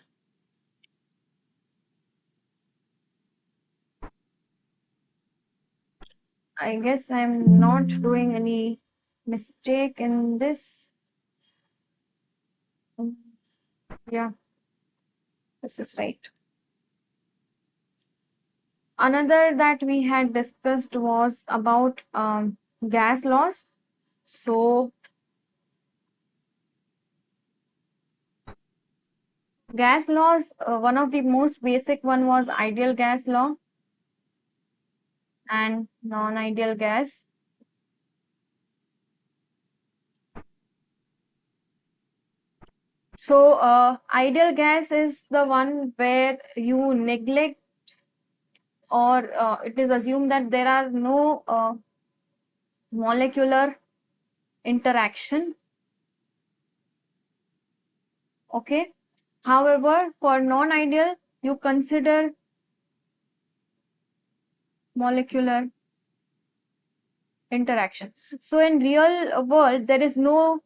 I guess I'm not doing any mistake in this. Yeah, this is right. Another that we had discussed was about gas laws. So gas laws, one of the most basic one was ideal gas law and non-ideal gas. So ideal gas is the one where you neglect, or it is assumed that there are no molecular interaction. Okay. However, for non-ideal, you consider molecular interaction. So in real world, there is no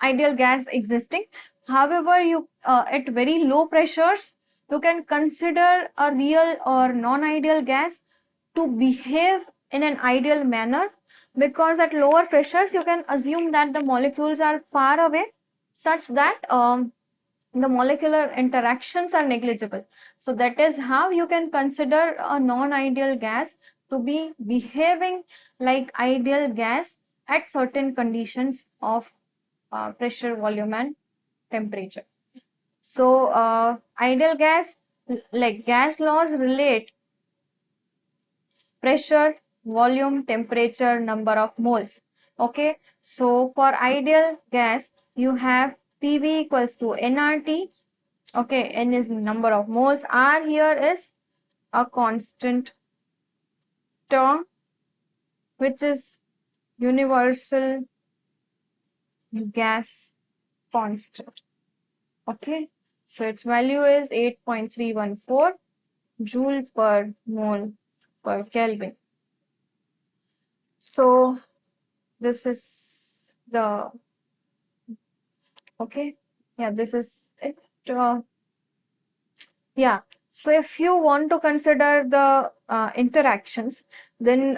ideal gas existing. However, you at very low pressures, you can consider a real or non-ideal gas to behave in an ideal manner, because at lower pressures you can assume that the molecules are far away such that the molecular interactions are negligible. So that is how you can consider a non-ideal gas to be behaving like ideal gas at certain conditions of pressure, volume, and temperature. So ideal gas, like gas laws relate pressure, volume, temperature, number of moles. Okay, so for ideal gas, you have PV equals to nRT. Okay, N is number of moles. R here is a constant term, which is universal gas constant. Okay, so its value is 8.314 joule per mole per Kelvin. So this is the, okay, yeah, this is it. Yeah, so if you want to consider the interactions, then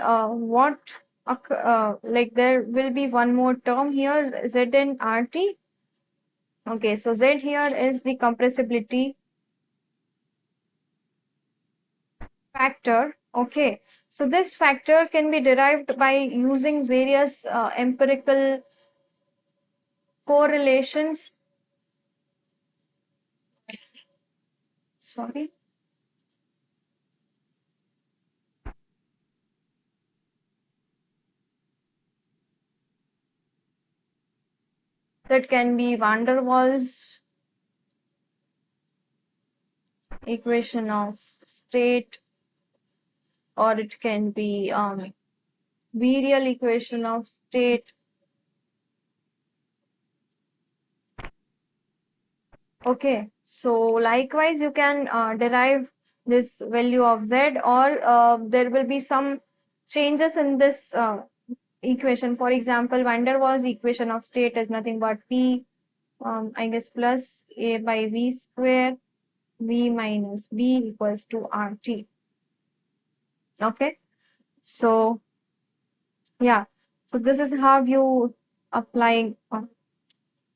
like there will be one more term here, Z and RT. Okay, so Z here is the compressibility factor. Okay, so this factor can be derived by using various empirical correlations. Sorry. That can be van der Waals equation of state, or it can be virial equation of state. Okay, so likewise you can derive this value of Z, or there will be some changes in this equation. For example, van der Waals equation of state is nothing but P I guess plus A by V square, V minus B equals to RT. Okay, so yeah, so this is how you apply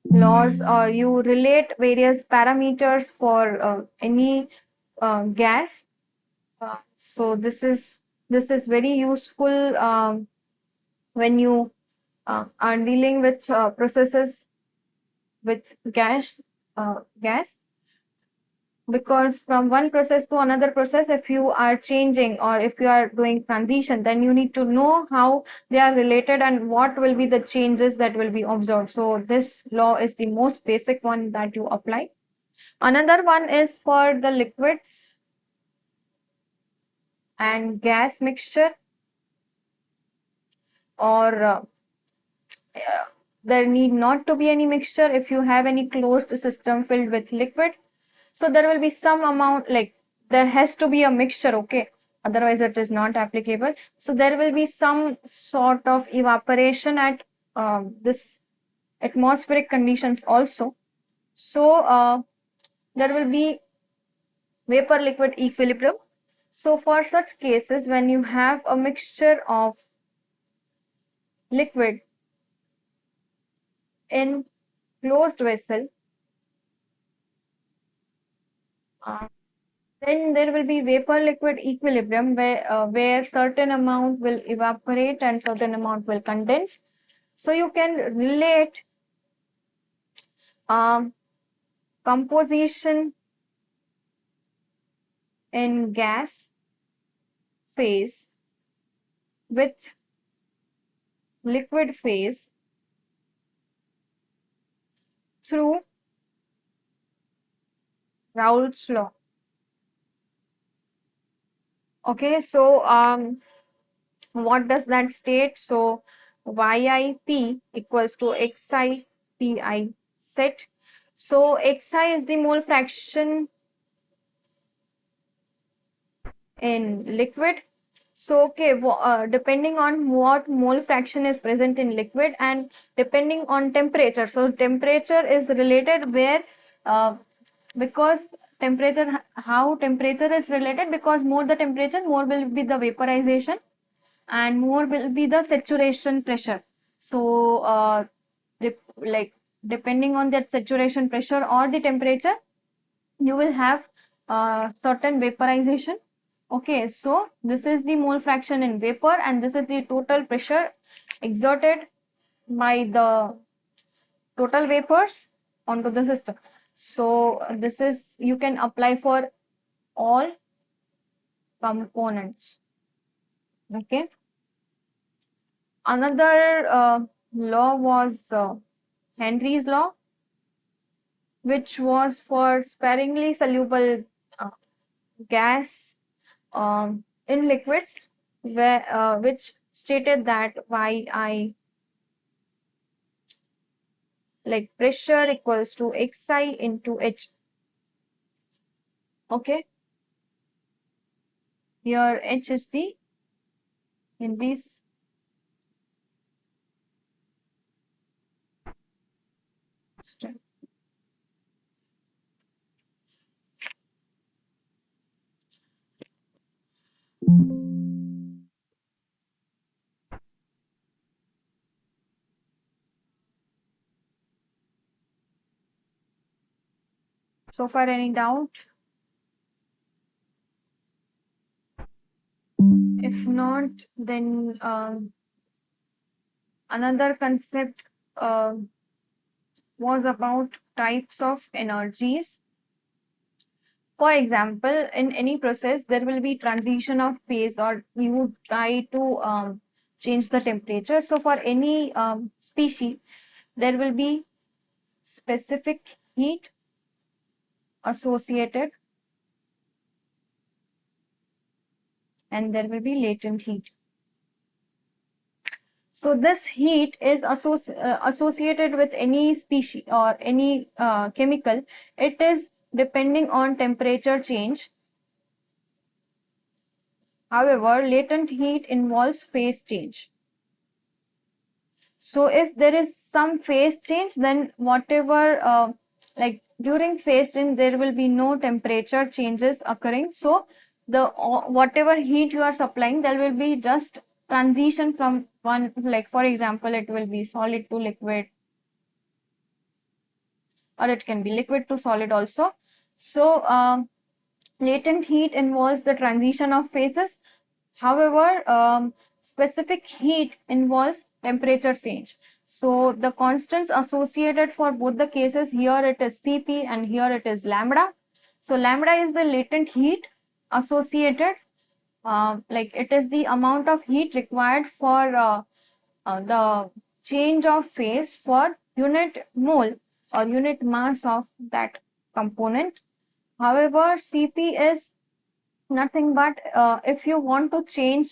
laws, or you relate various parameters for any gas. So this is very useful when you are dealing with processes with gas, because from one process to another process, if you are changing or if you are doing transition, then you need to know how they are related and what will be the changes that will be observed. So this law is the most basic one that you apply. Another one is for the liquids and gas mixture, or there need not to be any mixture if you have any closed system filled with liquid. So there will be some amount, like there has to be a mixture, okay? Otherwise it is not applicable. So there will be some sort of evaporation at this atmospheric conditions also. So there will be vapor liquid equilibrium. So for such cases, when you have a mixture of liquid in closed vessel, uh, then there will be vapor liquid equilibrium where certain amount will evaporate and certain amount will condense. So you can relate um, composition in gas phase with liquid phase through Raoult's law. Okay, so what does that state? So YIP equals to XI set. So XI is the mole fraction in liquid. So okay, depending on what mole fraction is present in liquid and depending on temperature. So temperature is related where because temperature, how temperature is related, because more the temperature, more will be the vaporization and more will be the saturation pressure. So like depending on that saturation pressure or the temperature, you will have certain vaporization. Okay, so this is the mole fraction in vapor and this is the total pressure exerted by the total vapors onto the system. So this is, you can apply for all components. Okay, another law was Henry's law, which was for sparingly soluble uh, gas in liquids, where which stated that yi, like pressure equals to xi into h. Okay, here h is the Henry's strength. So far, any doubt? If not, then another concept was about types of energies. For example, in any process, there will be transition of phase, or you would try to change the temperature. So for any species, there will be specific heat associated and there will be latent heat. So this heat is associated with any species or any chemical. It is depending on temperature change. However, latent heat involves phase change. So if there is some phase change, then whatever like during phase change there will be no temperature changes occurring. So the whatever heat you are supplying, there will be just transition from one, like for example it will be solid to liquid, or it can be liquid to solid also. So latent heat involves the transition of phases. However, specific heat involves temperature change. So the constants associated for both the cases, here it is Cp and here it is lambda. So lambda is the latent heat associated, like it is the amount of heat required for the change of phase for unit mole or unit mass of that component. However, Cp is nothing but if you want to change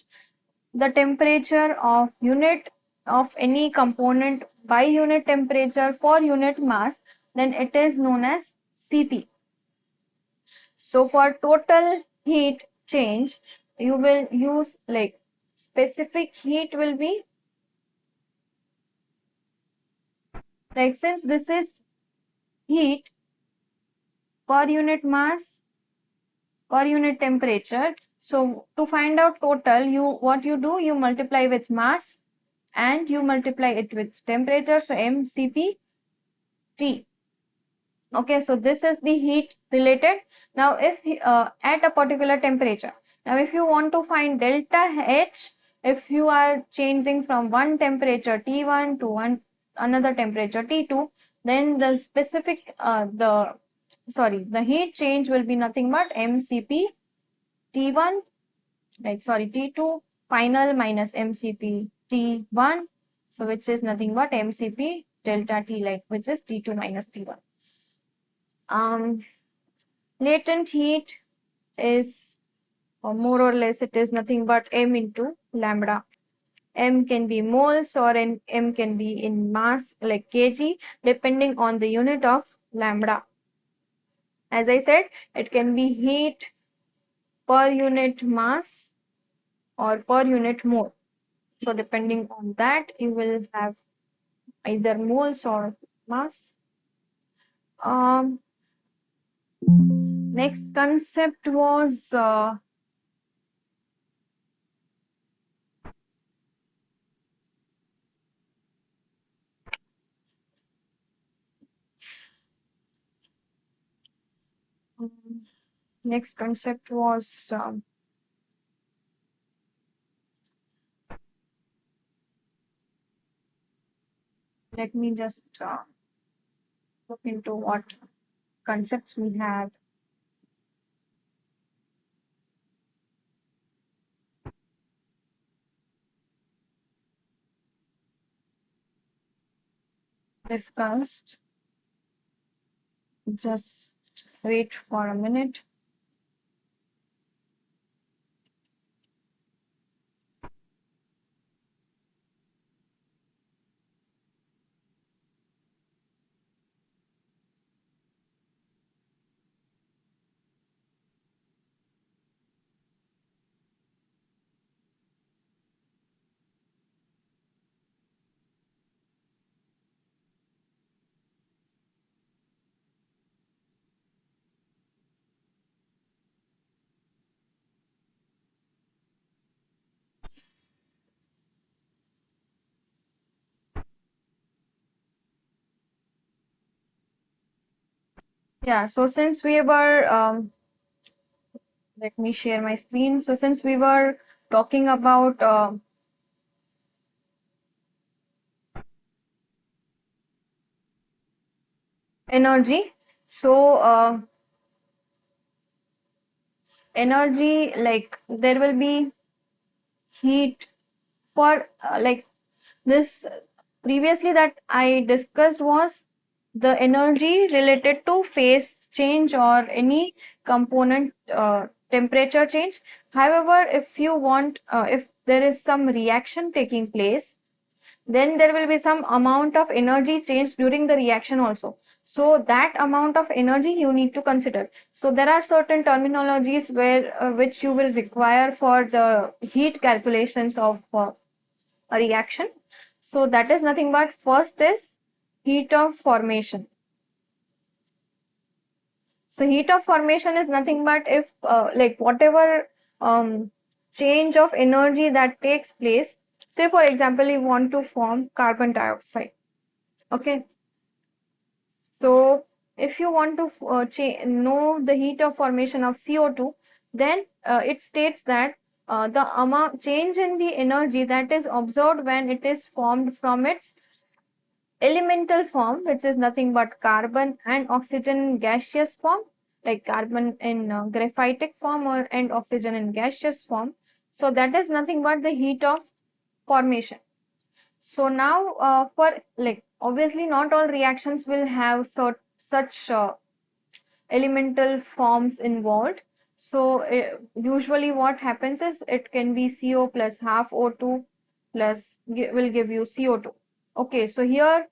the temperature of unit of any component by unit temperature for unit mass, then it is known as Cp. So for total heat change, you will use like specific heat will be like, since this is heat per unit mass per unit temperature, so to find out total, what you do, you multiply with mass and you multiply it with temperature, so mcp T. Okay, so this is the heat related. Now if at a particular temperature, now if you want to find delta H, if you are changing from one temperature T1 to another temperature T2, then the specific the heat change will be nothing but mcp T1, like sorry T2 final minus mcp T1, so which is nothing but mcp delta T, like which is T2 minus T1. Latent heat is, or more or less it is nothing but m into lambda. M can be moles or m can be in mass like kg, depending on the unit of lambda. As I said, it can be heat per unit mass or per unit mole. So depending on that, you will have either moles or mass. Next concept was next concept was let me just look into what concepts we had. Discussed. Just wait for a minute. Yeah, so since we were, let me share my screen. So since we were talking about energy, so energy, like there will be heat for like this previously that I discussed was the energy related to phase change or any component temperature change. However, if you want, if there is some reaction taking place, then there will be some amount of energy change during the reaction also. So that amount of energy you need to consider. So there are certain terminologies where which you will require for the heat calculations of a reaction. So that is nothing but first is heat of formation. So heat of formation is nothing but if like whatever change of energy that takes place. Say for example, you want to form carbon dioxide. Okay. So if you want to know the heat of formation of CO2, then it states that the amount change in the energy that is observed when it is formed from its elemental form, which is nothing but carbon and oxygen in gaseous form, like carbon in graphitic form or and oxygen in gaseous form. So that is nothing but the heat of formation. So now for like obviously not all reactions will have such elemental forms involved. So usually what happens is it can be CO plus half O2 plus will give you CO2. Okay, so here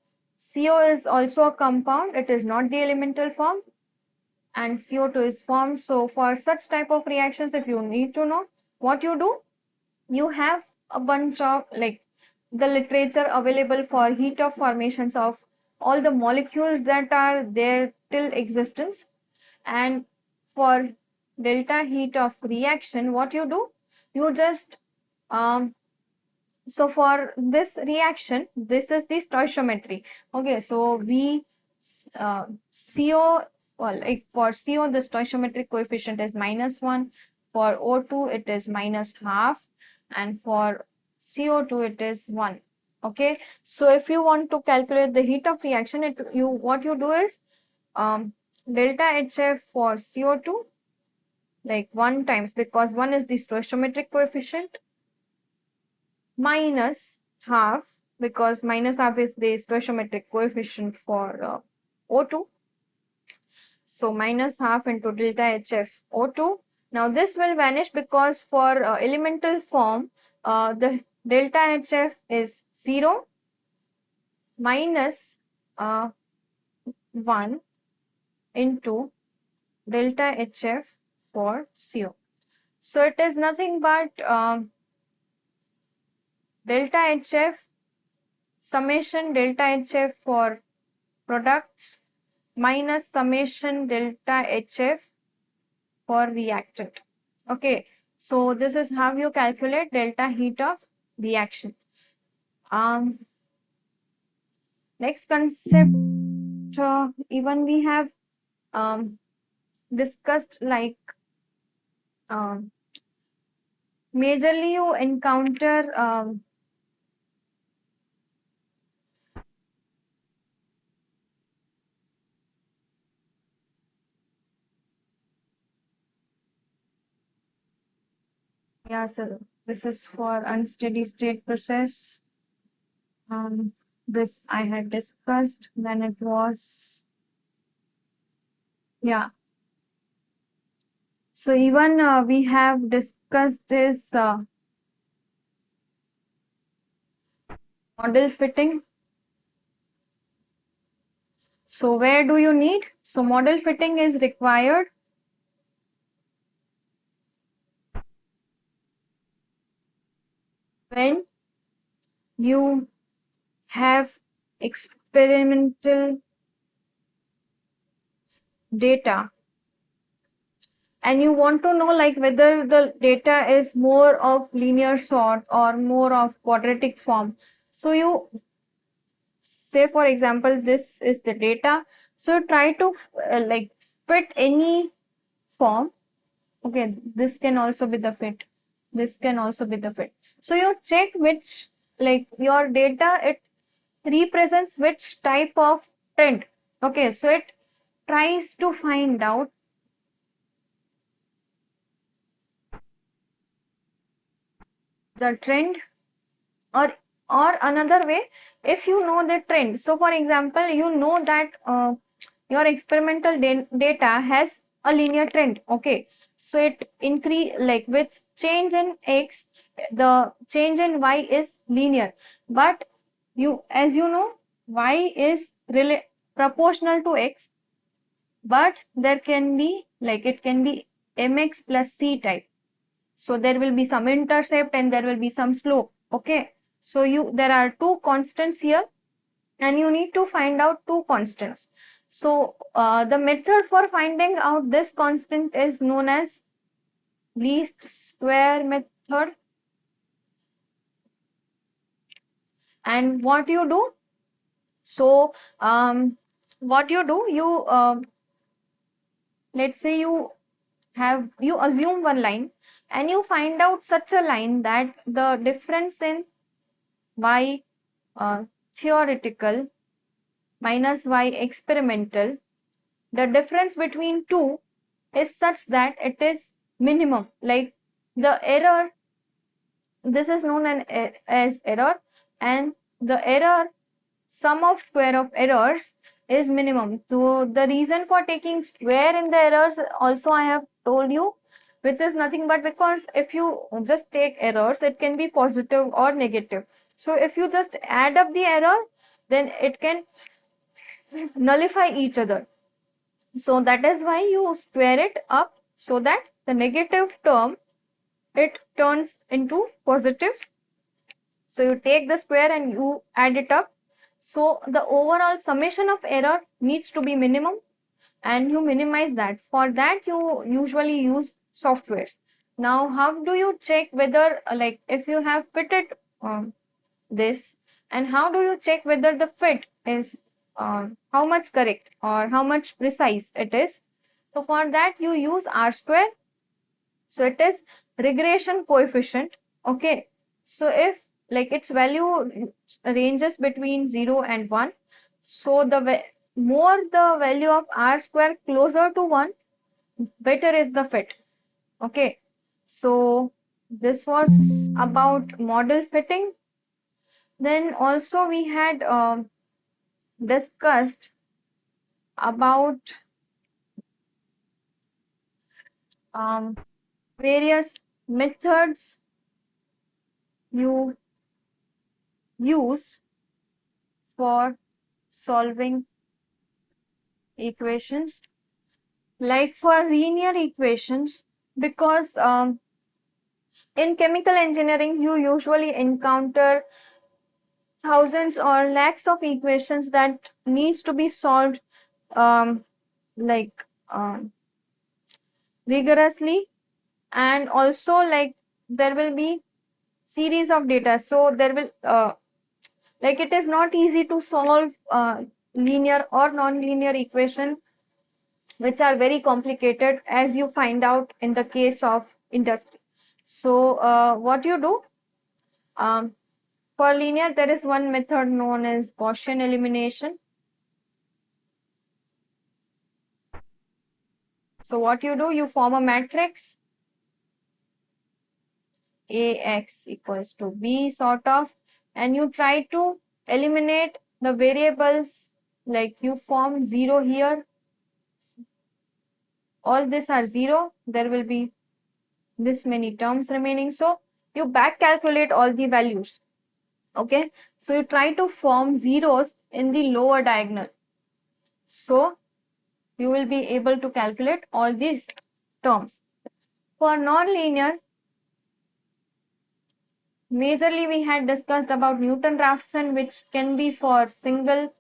CO is also a compound. It is not the elemental form and CO2 is formed. So for such type of reactions, if you need to know what you do, you have a bunch of like the literature available for heat of formations of all the molecules that are there till existence. And for delta heat of reaction, what you do, you just so for this reaction, this is the stoichiometry. Okay, so we CO, well, like for CO the stoichiometric coefficient is -1, for O2 it is -half, and for CO2 it is 1. Okay, so if you want to calculate the heat of reaction, what you do is delta HF for CO2 like 1 times, because 1 is the stoichiometric coefficient, minus half, because minus half is the stoichiometric coefficient for O2. So minus half into delta HF O2. Now this will vanish because for elemental form, the delta HF is 0 minus 1 into delta HF for CO. So it is nothing but delta HF summation delta HF for products minus summation delta HF for reactant. Okay, so this is how you calculate delta heat of reaction. Next concept, even we have discussed like majorly you encounter yeah, so this is for unsteady state process. This I had discussed when it was, yeah. So even we have discussed this model fitting. So where do you need? So model fitting is required when you have experimental data and you want to know like whether the data is more of linear sort or more of quadratic form. So you say for example this is the data, so try to like fit any form. Okay, this can also be the fit, this can also be the fit. So you check which, like your data, it represents which type of trend. Okay, so it tries to find out the trend, or another way, if you know the trend. So for example, you know that your experimental data has a linear trend. Okay, so it increase like with change in x, the change in y is linear, but you, as you know, y is proportional to x, but there can be like it can be mx plus c type. So there will be some intercept and there will be some slope. Okay, So there are two constants here, and you need to find out two constants. So the method for finding out this constant is known as least square method. And what you do, so what you do, you let's say you assume one line, and you find out such a line that the difference in y theoretical minus y experimental, the difference between two is such that it is minimum. Like the error, this is known as error, and the error sum of square of errors is minimum. So the reason for taking square in the errors also I have told you, which is nothing but because if you just take errors, it can be positive or negative. So if you just add up the error, then it can nullify each other. So that is why you square it up, so that the negative term, it turns into positive. So you take the square and you add it up. So the overall summation of error needs to be minimum, and you minimize that. For that, you usually use softwares. Now, how do you check whether, like, if you have fitted this, and how do you check whether the fit is how much correct or how much precise it is? So for that, you use R square. So it is regression coefficient. Okay. So if like its value ranges between 0 and 1, so the more the value of R square closer to 1, better is the fit. Okay. So this was about model fitting. Then also we had discussed about um, various methods you use for solving equations. Like for linear equations, because in chemical engineering you usually encounter thousands or lakhs of equations that needs to be solved um, like rigorously, and also like there will be series of data, so there will like it is not easy to solve linear or non-linear equation which are very complicated, as you find out in the case of industry. So what you do, um, for linear there is one method known as Gaussian elimination. So what you do, you form a matrix Ax equals to B sort of, and you try to eliminate the variables, like you form 0 here, all these are 0, there will be this many terms remaining, so you back calculate all the values. Okay, so you try to form zeros in the lower diagonal, so you will be able to calculate all these terms. For non-linear, majorly we had discussed about Newton-Raphson, which can be for single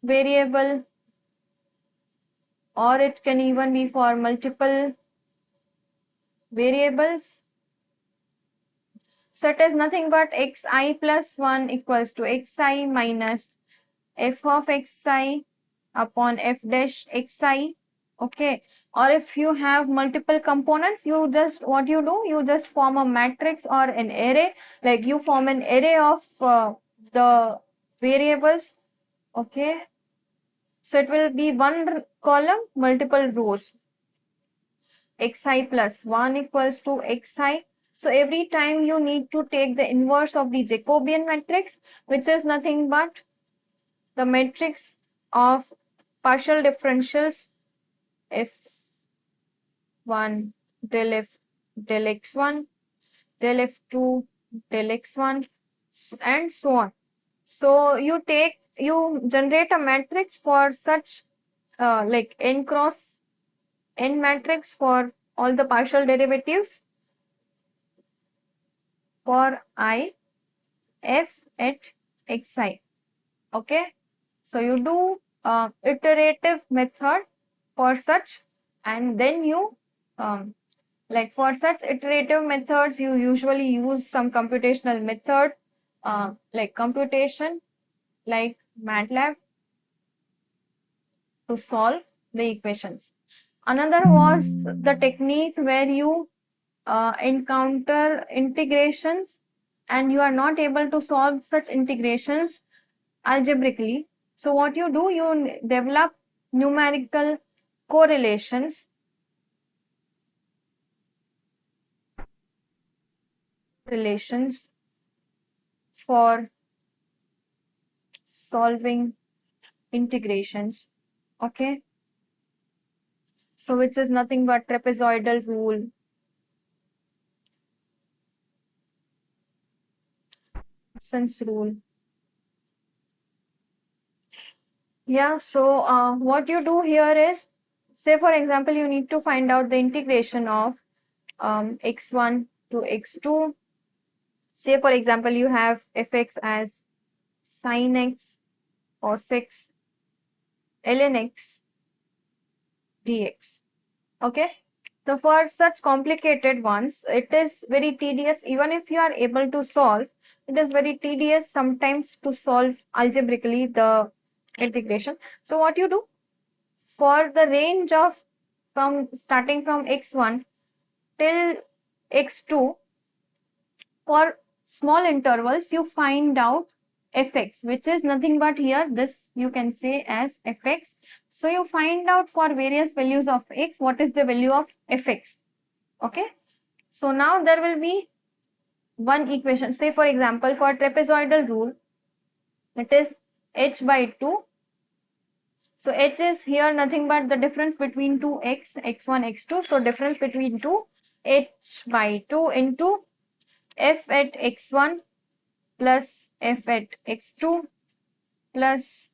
variable, or it can even be for multiple variables. So it is nothing but xi plus 1 equals to xi minus f of xi upon f dash xi. Okay, or if you have multiple components, you just, what you do, you just form a matrix or an array, like you form an array of the variables. Okay, so it will be one column, multiple rows. Xi plus 1 equals to xi. So every time you need to take the inverse of the Jacobian matrix, which is nothing but the matrix of partial differentials f1 del f del x1 del f2 del x1 and so on. So you generate a matrix for such like n cross n matrix for all the partial derivatives for I. f at xi. Okay, so you do iterative method for such, and then you like for such iterative methods you usually use some computational method like computation like MATLAB to solve the equations. Another was the technique where you encounter integrations and you are not able to solve such integrations algebraically. So what you do, you develop numerical correlations for solving integrations. Okay, so which is nothing but trapezoidal rule, Watson's rule. Yeah, so what you do here is, say for example, you need to find out the integration of x1 to x2. Say for example, you have fx as sin x or 6 ln x dx. Okay, so for such complicated ones, it is very tedious. Even if you are able to solve, it is very tedious sometimes to solve algebraically the integration. So what you do, for the range of from starting from x1 till x2, for small intervals you find out fx, which is nothing but here this you can say as fx. So you find out for various values of x what is the value of fx. Okay, so now there will be one equation. Say for example, for trapezoidal rule it is h by 2. So h is here nothing but the difference between two x1 x2. So difference between two, h by 2 into f at x1 plus f at x2 plus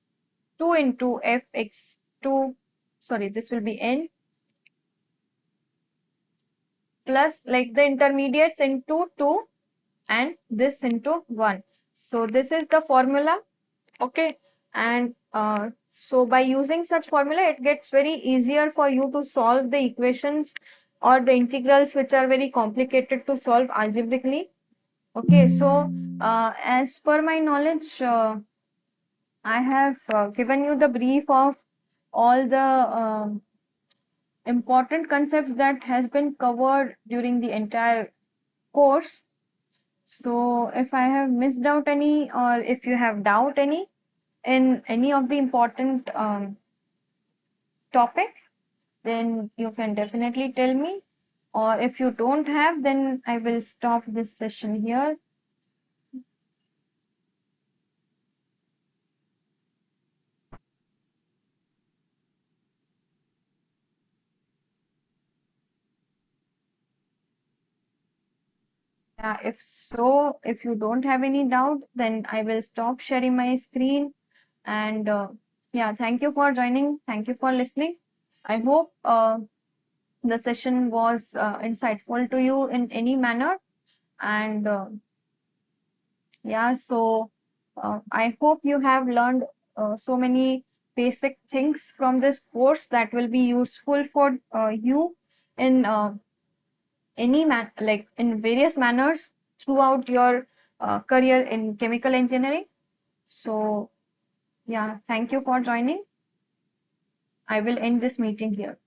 2 into f x2, sorry, this will be n, plus like the intermediates into 2 and this into 1. So this is the formula. Okay, and so by using such formula it gets very easier for you to solve the equations or the integrals which are very complicated to solve algebraically. Okay, so as per my knowledge, I have given you the brief of all the important concepts that has been covered during the entire course. So if I have missed out any, or if you have doubt any in any of the important topic, then you can definitely tell me. Or if you don't have, then I will stop this session here. Yeah, if so, if you don't have any doubt, then I will stop sharing my screen. And yeah, thank you for joining. Thank you for listening. I hope the session was insightful to you in any manner. And yeah, so I hope you have learned so many basic things from this course that will be useful for you in any like in various manners throughout your career in chemical engineering. So yeah, thank you for joining. I will end this meeting here.